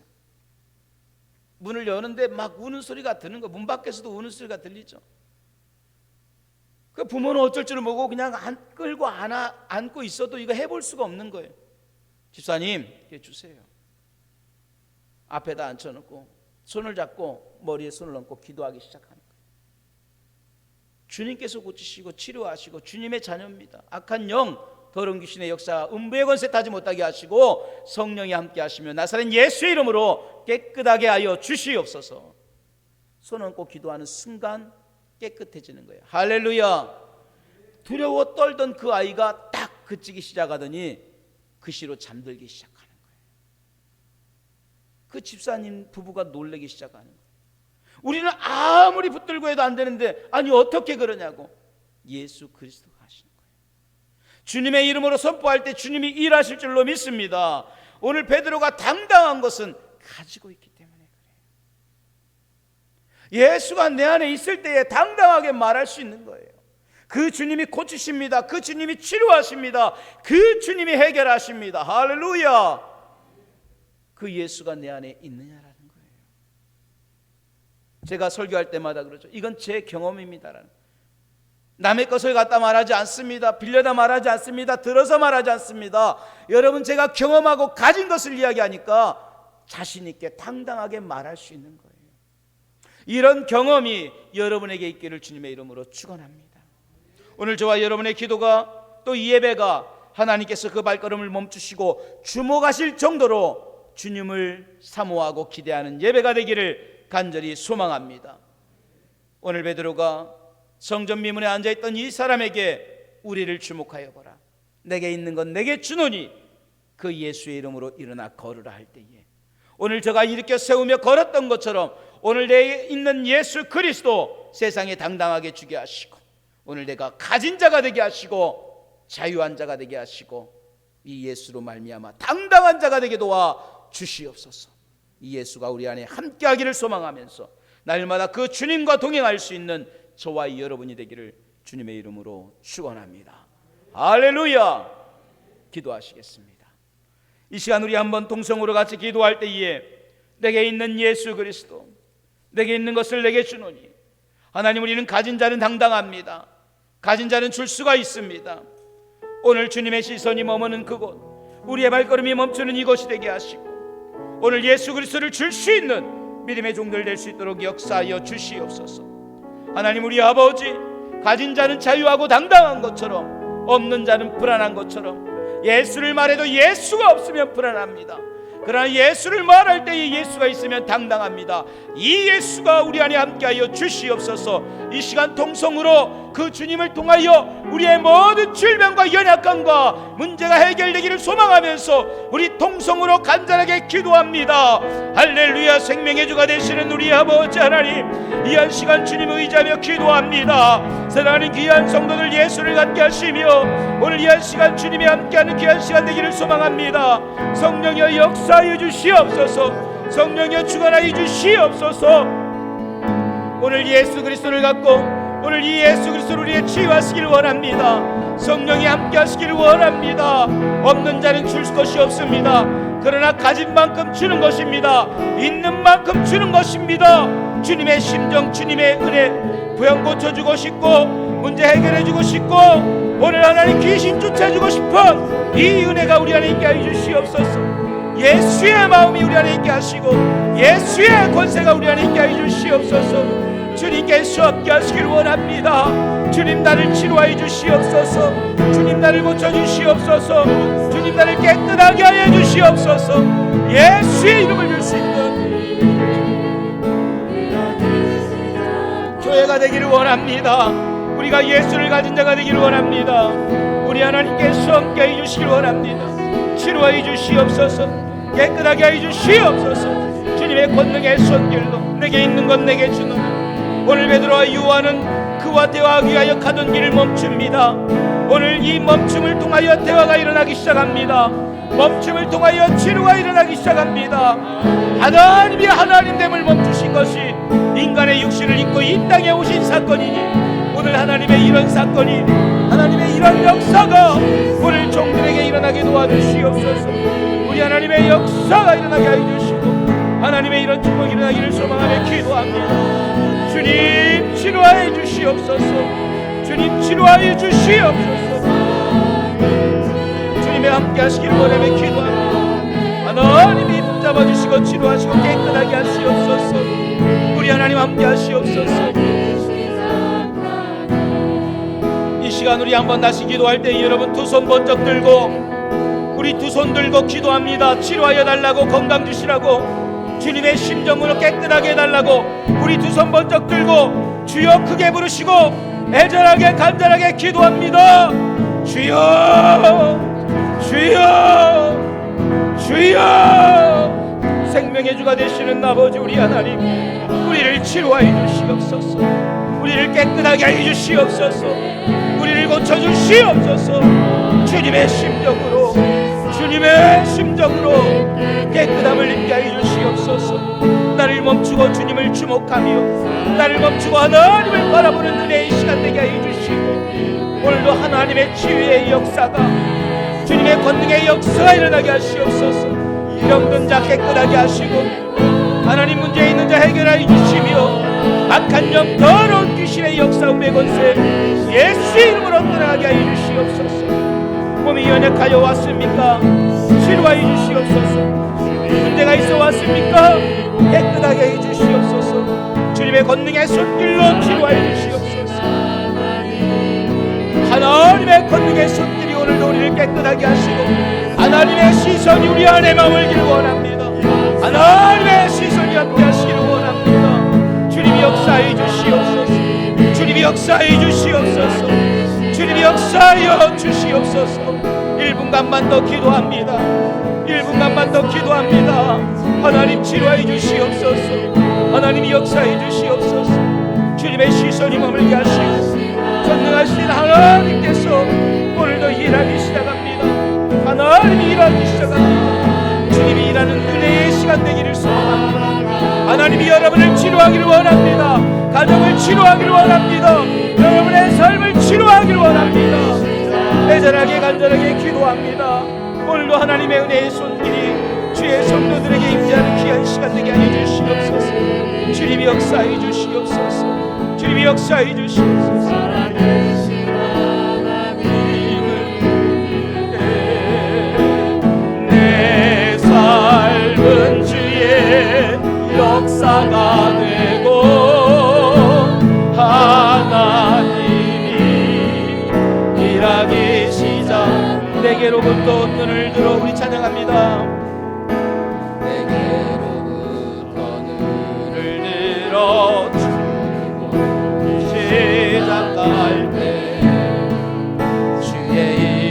문을 여는데 막 우는 소리가 드는 거예요. 문 밖에서도 우는 소리가 들리죠. 그 부모는 어쩔 줄을 모르고 그냥 끌고 안고 있어도 이거 해볼 수가 없는 거예요. 집사님, 이렇게 주세요. 앞에다 앉혀놓고 손을 잡고 머리에 손을 얹고 기도하기 시작하는 거예요. 주님께서 고치시고 치료하시고 주님의 자녀입니다. 악한 영, 더러운 귀신의 역사, 음부의 권세 타지 못하게 하시고 성령이 함께 하시며 나사렛 예수의 이름으로 깨끗하게 하여 주시옵소서. 손 얹고 기도하는 순간 깨끗해지는 거예요. 할렐루야. 두려워 떨던 그 아이가 딱 그치기 시작하더니 그 시로 잠들기 시작하는 거예요. 그 집사님 부부가 놀라기 시작하는 거예요. 우리는 아무리 붙들고 해도 안 되는데 아니 어떻게 그러냐고. 예수 그리스도가 하시는 거예요. 주님의 이름으로 선포할 때 주님이 일하실 줄로 믿습니다. 오늘 베드로가 당당한 것은 가지고 있기 때문에 그래요. 예수가 내 안에 있을 때에 당당하게 말할 수 있는 거예요. 그 주님이 고치십니다. 그 주님이 치료하십니다. 그 주님이 해결하십니다. 할렐루야. 그 예수가 내 안에 있느냐라는 거예요. 제가 설교할 때마다 그러죠. 이건 제 경험입니다라는. 남의 것을 갖다 말하지 않습니다. 빌려다 말하지 않습니다. 들어서 말하지 않습니다. 여러분, 제가 경험하고 가진 것을 이야기하니까 자신 있게 당당하게 말할 수 있는 거예요. 이런 경험이 여러분에게 있기를 주님의 이름으로 축원합니다. 오늘 저와 여러분의 기도가 또 이 예배가 하나님께서 그 발걸음을 멈추시고 주목하실 정도로 주님을 사모하고 기대하는 예배가 되기를 간절히 소망합니다. 오늘 베드로가 성전 미문에 앉아있던 이 사람에게 우리를 주목하여 보라. 내게 있는 건 내게 주노니 그 예수의 이름으로 일어나 걸으라 할 때에 오늘 제가 일으켜 세우며 걸었던 것처럼 오늘 내게 있는 예수 그리스도 세상에 당당하게 주게 하시고 오늘 내가 가진 자가 되게 하시고 자유한 자가 되게 하시고 이 예수로 말미암아 당당한 자가 되게 도와 주시옵소서. 이 예수가 우리 안에 함께하기를 소망하면서 날마다 그 주님과 동행할 수 있는 저와 여러분이 되기를 주님의 이름으로 축원합니다. 할렐루야. 기도하시겠습니다. 이 시간 우리 한번 동성으로 같이 기도할 때에 내게 있는 예수 그리스도, 내게 있는 것을 내게 주노니 하나님, 우리는 가진 자는 당당합니다. 가진 자는 줄 수가 있습니다. 오늘 주님의 시선이 머무는 그곳, 우리의 발걸음이 멈추는 이곳이 되게 하시고 오늘 예수 그리스도를 줄 수 있는 믿음의 종들 될 수 있도록 역사하여 주시옵소서. 하나님, 우리 아버지, 가진 자는 자유하고 당당한 것처럼 없는 자는 불안한 것처럼 예수를 말해도 예수가 없으면 불안합니다. 그러나 예수를 말할 때에 예수가 있으면 당당합니다. 이 예수가 우리 안에 함께하여 주시옵소서. 이 시간 통성으로 그 주님을 통하여 우리의 모든 질병과 연약함과 문제가 해결되기를 소망하면서 우리 통성으로 간절하게 기도합니다. 할렐루야. 생명의 주가 되시는 우리 아버지 하나님, 이 한 시간 주님을 의지하며 기도합니다. 사랑하는 귀한 성도들 예수를 갖게 하시며 오늘 이 한 시간 주님이 함께하는 귀한 시간 되기를 소망합니다. 성령여 역사하여 주시옵소서. 성령여 주관하여 주시옵소서. 오늘 예수 그리스도를 갖고 오늘 이 예수 그리스도를 우리의 치유하시기를 원합니다. 성령이 함께 하시기를 원합니다. 없는 자는 줄 것이 없습니다. 그러나 가진 만큼 주는 것입니다. 있는 만큼 주는 것입니다. 주님의 심정, 주님의 은혜 부양 고쳐주고 싶고 문제 해결해주고 싶고 오늘 하나님 귀신 쫓아주고 싶은 이 은혜가 우리 안에 있게 하여 주시옵소서. 예수의 마음이 우리 안에 있게 하시고 예수의 권세가 우리 안에 있게 하여 주시옵소서. 주님께서 함께 하시길 원합니다. 주님, 나를 치료하여 주시옵소서. 주님, 나를 고쳐주시옵소서. 주님, 나를 깨끗하게 하여 주시옵소서. 예수의 이름을 줄 수 있는 교회가 되기를 원합니다. 우리가 예수를 가진 자가 되기를 원합니다. 우리 하나님께서 함께 해주시길 원합니다. 치료하여 주시옵소서. 깨끗하게 하여 주시옵소서. 주님의 권능의 손길로 내게 있는 것 내게 주는 오늘 베드로와 요한은 그와 대화하기 위하여 가던 길을 멈춥니다. 오늘 이 멈춤을 통하여 대화가 일어나기 시작합니다. 멈춤을 통하여 치료가 일어나기 시작합니다. 하나님이 하나님됨을 멈추신 것이 인간의 육신을 입고 이 땅에 오신 사건이니 오늘 하나님의 이런 사건이 하나님의 이런 역사가 오늘 종들에게 일어나게 도와주시옵소서. 우리 하나님의 역사가 일어나게 해주시고 하나님의 이런 축복이 일어나기를 소망하며 기도합니다. 주님, 치료하여 주시옵소서. 주님, 치료하여 주시옵소서. 주님의 함께 하시기를 원하며 기도합니다. 하나님이 붙잡아주시고 치료하시고 깨끗하게 하시옵소서. 우리 하나님 함께 하시옵소서. 시간 우리 한번 다시 기도할 때 여러분 두 손 번쩍 들고, 우리 두 손 들고 기도합니다. 치료하여 달라고, 건강 주시라고, 주님의 심정으로 깨끗하게 해달라고 우리 두 손 번쩍 들고 주여 크게 부르시고 애절하게 간절하게 기도합니다. 주여, 주여, 주여. 생명의 주가 되시는 아버지 우리 하나님, 우리를 치료하여 주시옵소서. 우리를 깨끗하게 해 주시옵소서. 우리를 고쳐 주시옵소서. 주님의 심정으로, 주님의 심정으로 깨끗함을 입게 해 주시옵소서. 나를 멈추고 주님을 주목하며 나를 멈추고 하나님을 바라보는 은혜의 시간 되게 해 주시고, 오늘도 하나님의 치유의 역사가, 주님의 권능의 역사가 일어나게 하시옵소서. 병든 자 깨끗하게 하시고, 하나님 문제 있는 자 해결하여 주시며, 악한 영 더러운 귀신의 역사 음의 권세 예수의 이름으로 떠나가게 하여 주시옵소서. 몸이 연약하여 왔습니까? 치료하여 주시옵소서. 문제가 있어 왔습니까? 깨끗하게 해 주시옵소서. 주님의 권능의 손길로 치료하여 주시옵소서. 하나님의 권능의 손길이 오늘도 우리를 깨끗하게 하시고, 하나님의 시선이 우리 안에 머물기를 원합니다. 하나님의 시선이 함께 하시기를 원합니다. 주님이 역사해 주시옵소서. 주님이 역사해 주시옵소서. 주님이 역사하여 주시옵소서. 1분간만 더 기도합니다. 1분간만 더 기도합니다. 하나님 치료해 주시옵소서. 하나님이 역사해 주시옵소서. 주님의 시선이 머물게 하시고, 전능하신 하나님께서 오늘도 일하기 시작합니다. 하나님이 일하기 시작합니다. 주님이 일하는 은혜의 시간 되기를 소망합니다. 하나님이 여러분을 치료하기를 원합니다. 가정을 치료하기를 원합니다. 여러분의 삶을 치료하기를 원합니다. 애절하게 간절하게 기도합니다. 오늘도 하나님의 은혜의 손길이 주의 성도들에게 임재하는 귀한 시간 되게 하여 주시옵소서. 주님이 역사해 주시옵소서. 주님이 역사해 주시옵소서. 내 삶은 주의 역사가 되고, 하나님이 일하기 시작. 내게로부터 눈을 들어 우리 찬양합니다. 내게로부터 눈을 들어 시작할 때 주의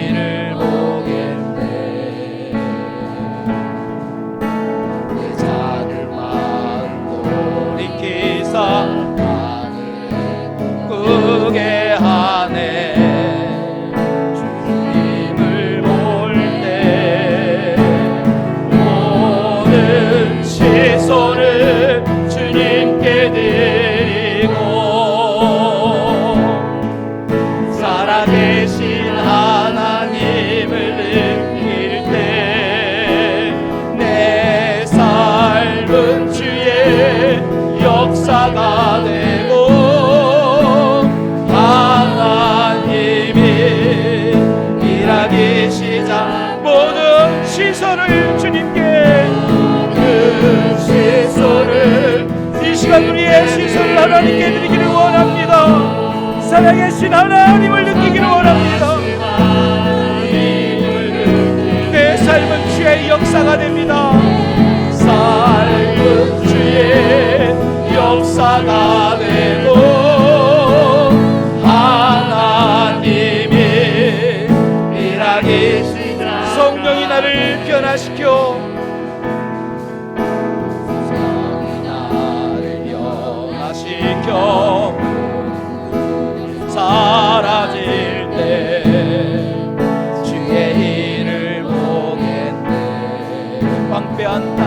일을 보겠네. 내 잔을 마음 돌이키사 하늘에 꾸게 하네. 주님을 볼 때 모든 시선을 주님께 드리고, 살아계신 하나님을 느낄 때 내 삶은 주의 역사가 되고, 하나님이 일하기 시작. 모든 시선을 주님께, 그 시선을, 이 시간 우리의 시선을 하나님께 드리기를 원합니다. 살아계신 하나님을 느끼기를 원합니다. 내 삶은 주의 역사가 됩니다. 삶은 주의 역사가 되고, 하나님이 일하기 시작. 성령이 나를 변화시켜, 성령이 나를 변화시켜 사라질 때 주의 일을 보겠네. 황폐한 땅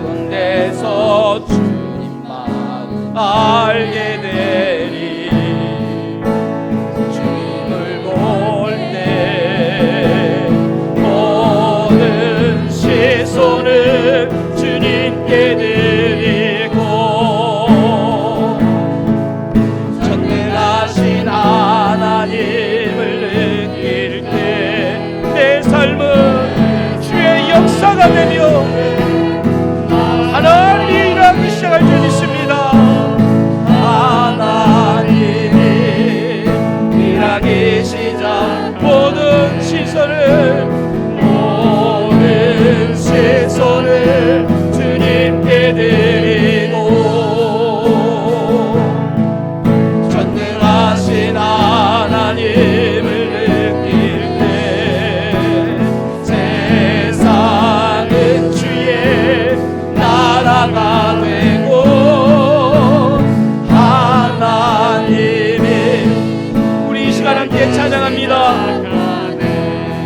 가운데서 주님만 알게 되리. 주님을 볼 때 모든 시선을 주님께 드리고, 전능하신 하나님을 느낄 때 내 삶 찬양합니다.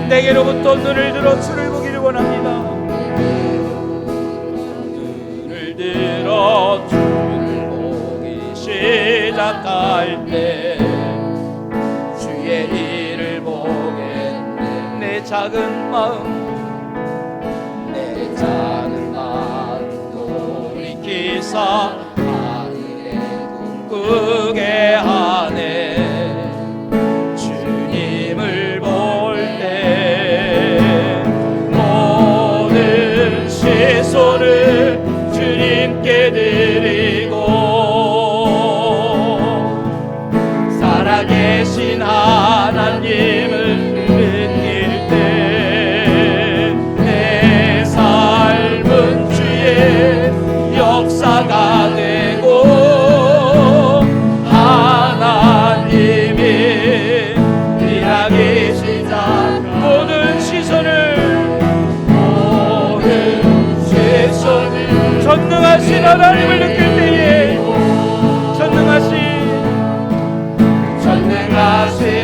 내게로부터 눈을 들어 주를 보기를 원합니다. 눈을 들어 주를 보기 시작할 때 주의 일을 보겠네. 내 작은 마음 돌이키사 하늘에 꿈꾸게 하네. 주님을 볼 때 모든 시선을 주님께 드리고 살아계신 하나님을 느낄 때 내 삶은 주의 역사가 되고 하나님이 일하기 시작. 모든 시선을 전능하신 하나님을 느낄 때에 전능하신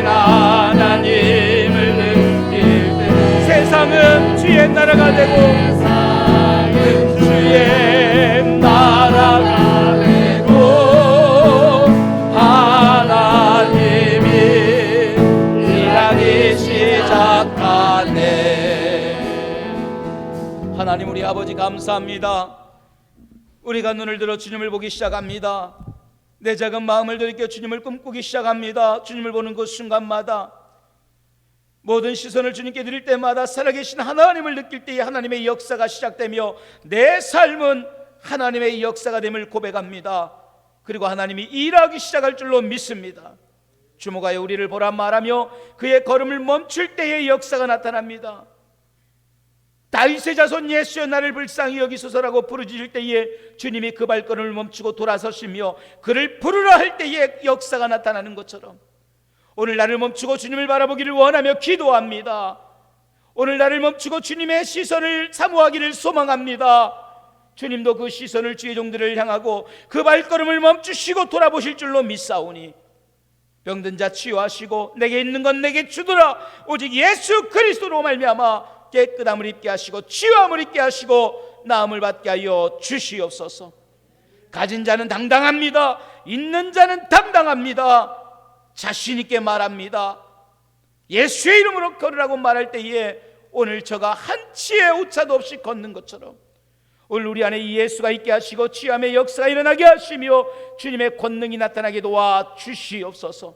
하나님을 느낄 때 세상은 주의 나라가 되고 주의 나라가 되고 하나님이 일하기 시작하네. 하나님 우리 아버지 감사합니다. 우리가 눈을 들어 주님을 보기 시작합니다. 내 작은 마음을 들이켜 주님을 꿈꾸기 시작합니다. 주님을 보는 그 순간마다 모든 시선을 주님께 드릴 때마다 살아계신 하나님을 느낄 때에 하나님의 역사가 시작되며 내 삶은 하나님의 역사가 됨을 고백합니다. 그리고 하나님이 일하기 시작할 줄로 믿습니다. 주목하여 우리를 보라 말하며 그의 걸음을 멈출 때의 역사가 나타납니다. 다윗의 자손 예수여 나를 불쌍히 여기소서라고 부르짖을 때에 주님이 그 발걸음을 멈추고 돌아서시며 그를 부르라 할 때에 역사가 나타나는 것처럼 오늘 나를 멈추고 주님을 바라보기를 원하며 기도합니다. 오늘 나를 멈추고 주님의 시선을 사모하기를 소망합니다. 주님도 그 시선을 주의 종들을 향하고 그 발걸음을 멈추시고 돌아보실 줄로 믿사오니 병든 자 치유하시고 내게 있는 건 내게 주더라. 오직 예수 그리스도로 말미암아 깨끗함을 입게 하시고 치유함을 입게 하시고 나음을 받게 하여 주시옵소서. 가진 자는 당당합니다. 있는 자는 당당합니다. 자신 있게 말합니다. 예수의 이름으로 걸으라고 말할 때에 오늘 저가 한치의 오차도 없이 걷는 것처럼 오늘 우리 안에 이 예수가 있게 하시고 치유함의 역사가 일어나게 하시며 주님의 권능이 나타나게 도와 주시옵소서.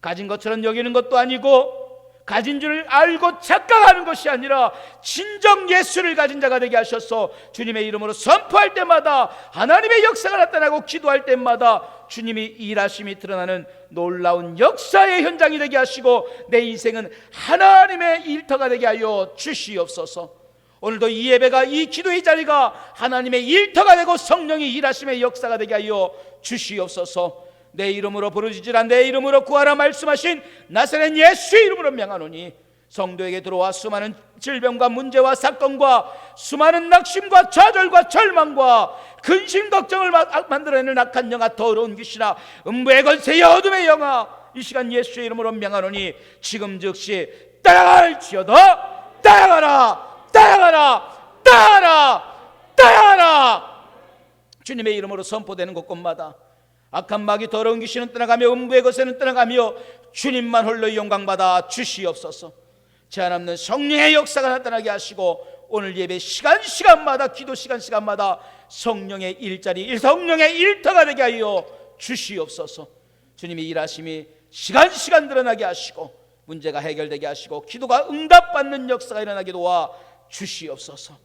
가진 것처럼 여기는 것도 아니고 가진 줄을 알고 착각하는 것이 아니라 진정 예수를 가진 자가 되게 하셔서 주님의 이름으로 선포할 때마다 하나님의 역사가 나타나고 기도할 때마다 주님이 일하심이 드러나는 놀라운 역사의 현장이 되게 하시고 내 인생은 하나님의 일터가 되게 하여 주시옵소서. 오늘도 이 예배가 이 기도의 자리가 하나님의 일터가 되고 성령이 일하심의 역사가 되게 하여 주시옵소서. 내 이름으로 부르짖으라 내 이름으로 구하라 말씀하신 나사렛 예수의 이름으로 명하노니 성도에게 들어와 수많은 질병과 문제와 사건과 수많은 낙심과 좌절과 절망과 근심 걱정을 만들어내는 악한 영아 더러운 귀신아 음부의 권세여 어둠의 영아 이 시간 예수의 이름으로 명하노니 지금 즉시 따라갈지어다. 따라가라 따라가라 따라가라 따라가라. 주님의 이름으로 선포되는 곳곳마다 악한 마귀 더러운 귀신은 떠나가며 음부의 것에는 떠나가며 주님만 홀로 영광받아 주시옵소서. 제한 없는 성령의 역사가 나타나게 하시고 오늘 예배 시간마다 기도 시간마다 성령의 일자리 성령의 일터가 되게 하여 주시옵소서. 주님이 일하심이 시간 드러나게 하시고 문제가 해결되게 하시고 기도가 응답받는 역사가 일어나게 도와 주시옵소서.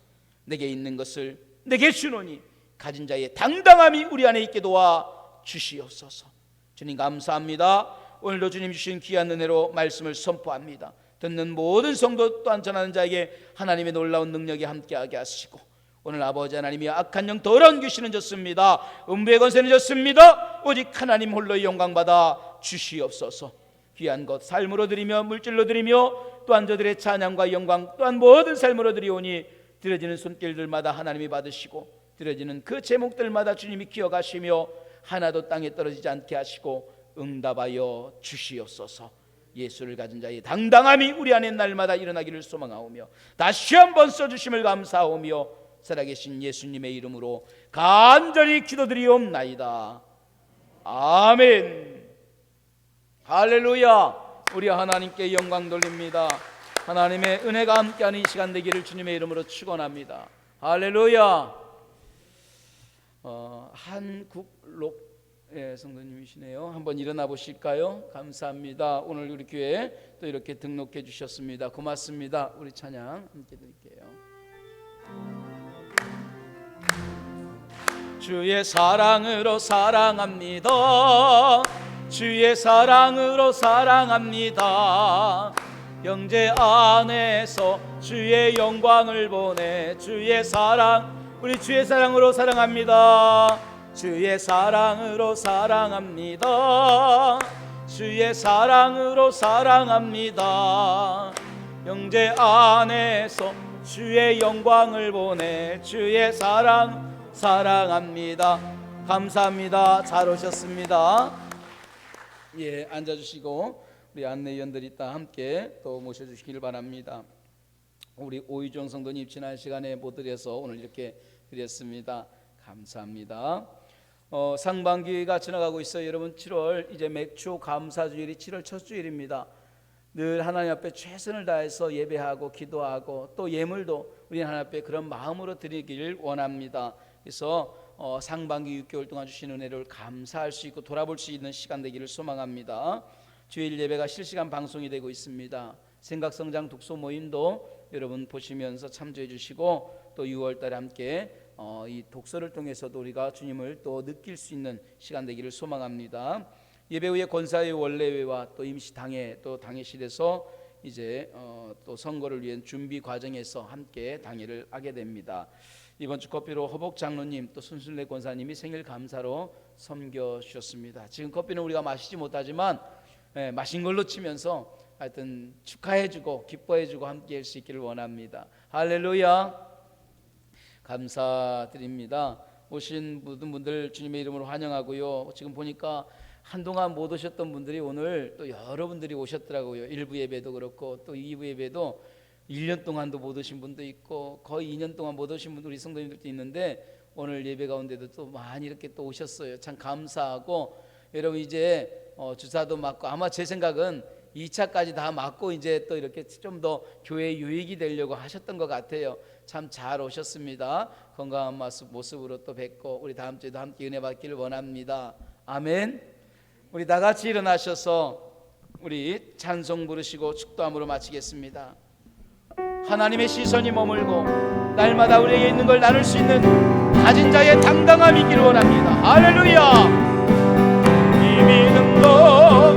내게 있는 것을 내게 주노니 가진 자의 당당함이 우리 안에 있게 도와 주시옵소서. 주님 감사합니다. 오늘도 주님 주신 귀한 은혜로 말씀을 선포합니다. 듣는 모든 성도 또한 전하는 자에게 하나님의 놀라운 능력이 함께하게 하시고 오늘 아버지 하나님이 악한 영 더러운 귀신은 졌습니다. 음부의 권세는 졌습니다. 오직 하나님 홀로 영광받아 주시옵소서. 귀한 것 삶으로 드리며 물질로 드리며 또한 저들의 찬양과 영광 또한 모든 삶으로 드리오니 드려지는 손길들마다 하나님이 받으시고 드려지는 그 제목들마다 주님이 기억하시며 하나도 땅에 떨어지지 않게 하시고 응답하여 주시옵소서. 예수를 가진 자의 당당함이 우리 안에 날마다 일어나기를 소망하오며 다시 한번 써주심을 감사하오며 살아계신 예수님의 이름으로 간절히 기도드리옵나이다. 아멘. 할렐루야. 우리 하나님께 영광 돌립니다. 하나님의 은혜가 함께하는 이 시간 되기를 주님의 이름으로 축원합니다. 할렐루야. 한국록 성도님이시네요. 한번 일어나 보실까요? 감사합니다. 오늘 우리 교회 또 이렇게 등록해 주셨습니다. 고맙습니다. 우리 찬양 함께 드릴게요. 주의 사랑으로 사랑합니다. 주의 사랑으로 사랑합니다. 형제 안에서 주의 영광을 보내 주의 사랑 우리 주의 사랑으로 사랑합니다. 주의 사랑으로 사랑합니다. 주의 사랑으로 사랑합니다. 형제 안에서 주의 영광을 보내 주의 사랑 사랑합니다. 감사합니다. 잘 오셨습니다. 예, 앉아주시고 우리 안내위원들이 다 함께 또 모셔주시길 바랍니다. 우리 오희종 성도님 지난 시간에 못 드려서 오늘 이렇게 드렸습니다. 감사합니다. 상반기가 지나가고 있어요. 여러분 7월 이제 맥주 감사주일이 7월 첫 주일입니다. 늘 하나님 앞에 최선을 다해서 예배하고 기도하고 또 예물도 우리 하나님 앞에 그런 마음으로 드리길 원합니다. 그래서 상반기 6개월 동안 주신 은혜를 감사할 수 있고 돌아볼 수 있는 시간 되기를 소망합니다. 주일 예배가 실시간 방송이 되고 있습니다. 생각성장 독서 모임도 여러분 보시면서 참조해 주시고 또 6월 달에 함께 이 독서를 통해서도 우리가 주님을 또 느낄 수 있는 시간 되기를 소망합니다. 예배 후에 권사회 원례회와 또 임시 당회 또 당회실에서 이제 또 선거를 위한 준비 과정에서 함께 당회를 하게 됩니다. 이번 주 커피로 허복 장로님 또 순순례 권사님이 생일 감사로 섬겨 주셨습니다. 지금 커피는 우리가 마시지 못하지만 마신 걸로 치면서 하여튼 축하해주고 기뻐해주고 함께 할 수 있기를 원합니다. 할렐루야. 감사드립니다. 오신 모든 분들 주님의 이름으로 환영하고요. 지금 보니까 한동안 못 오셨던 분들이 오늘 또 여러분들이 오셨더라고요. 1부 예배도 그렇고 또 2부 예배도 1년 동안도 못 오신 분도 있고 거의 2년 동안 못 오신 분들 우리 성도님들도 있는데 오늘 예배 가운데도 또 많이 이렇게 또 오셨어요. 참 감사하고 여러분 이제 주사도 맞고 아마 제 생각은 2차까지 다 맞고 이제 또 이렇게 좀 더 교회 유익이 되려고 하셨던 것 같아요. 참 잘 오셨습니다. 건강한 모습으로 또 뵙고 우리 다음 주에도 함께 은혜 받기를 원합니다. 아멘. 우리 다 같이 일어나셔서 우리 찬송 부르시고 축도함으로 마치겠습니다. 하나님의 시선이 머물고 날마다 우리에게 있는 걸 나눌 수 있는 가진 자의 당당함이 있기를 원합니다. 할렐루야. 이 믿음도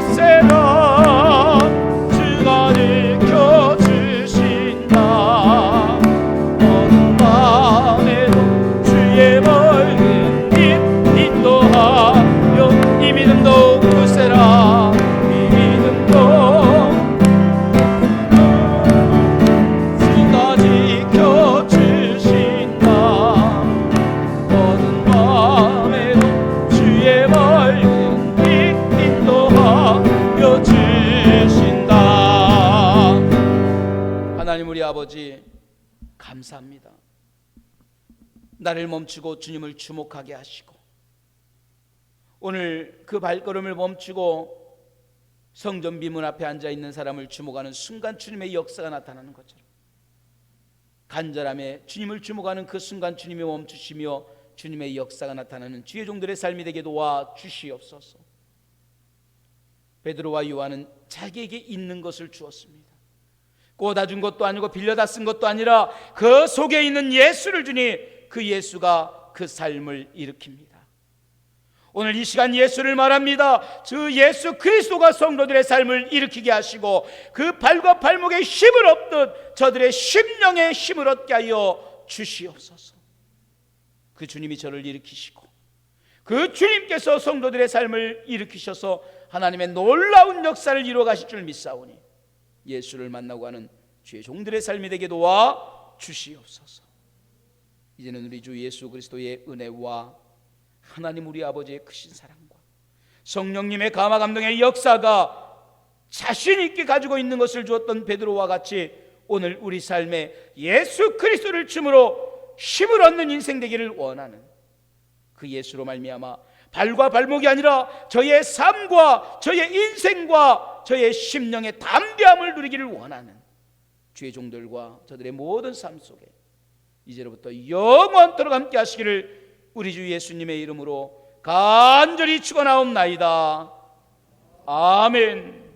굳세라 주가 지켜주신다. 어느 밤에도 주의 밝은 빛 인도하여 이 믿음도 굳세라. 이 믿음도 주가 지켜주신다. 어느 밤에도 주의 밝은 빛 인도하여 주신다. 하나님 우리 아버지 감사합니다. 나를 멈추고 주님을 주목하게 하시고 오늘 그 발걸음을 멈추고 성전 비문 앞에 앉아있는 사람을 주목하는 순간 주님의 역사가 나타나는 것처럼 간절함에 주님을 주목하는 그 순간 주님이 멈추시며 주님의 역사가 나타나는 주의 종들의 삶이 되게 도와 주시옵소서. 베드로와 요한은 자기에게 있는 것을 주었습니다. 꽂아 준 것도 아니고 빌려다 쓴 것도 아니라 그 속에 있는 예수를 주니 그 예수가 그 삶을 일으킵니다. 오늘 이 시간 예수를 말합니다. 주 예수 그리스도가 성도들의 삶을 일으키게 하시고 그 발과 발목에 힘을 얻듯 저들의 심령에 힘을 얻게 하여 주시옵소서. 그 주님이 저를 일으키시고 그 주님께서 성도들의 삶을 일으키셔서 하나님의 놀라운 역사를 이루어 가실 줄 믿사오니 예수를 만나고 하는 주의 종들의 삶이 되게 도와 주시옵소서. 이제는 우리 주 예수 그리스도의 은혜와 하나님 우리 아버지의 크신 사랑과 성령님의 감화 감동의 역사가 자신 있게 가지고 있는 것을 주었던 베드로와 같이 오늘 우리 삶에 예수 그리스도를 춤으로 힘을 얻는 인생 되기를 원하는, 그 예수로 말미암아 발과 발목이 아니라 저의 삶과 저의 인생과 저의 심령의 담대함을 누리기를 원하는 주의 종들과 저들의 모든 삶 속에 이제로부터 영원토록 함께 하시기를 우리 주 예수님의 이름으로 간절히 축원하옵나이다. 아멘.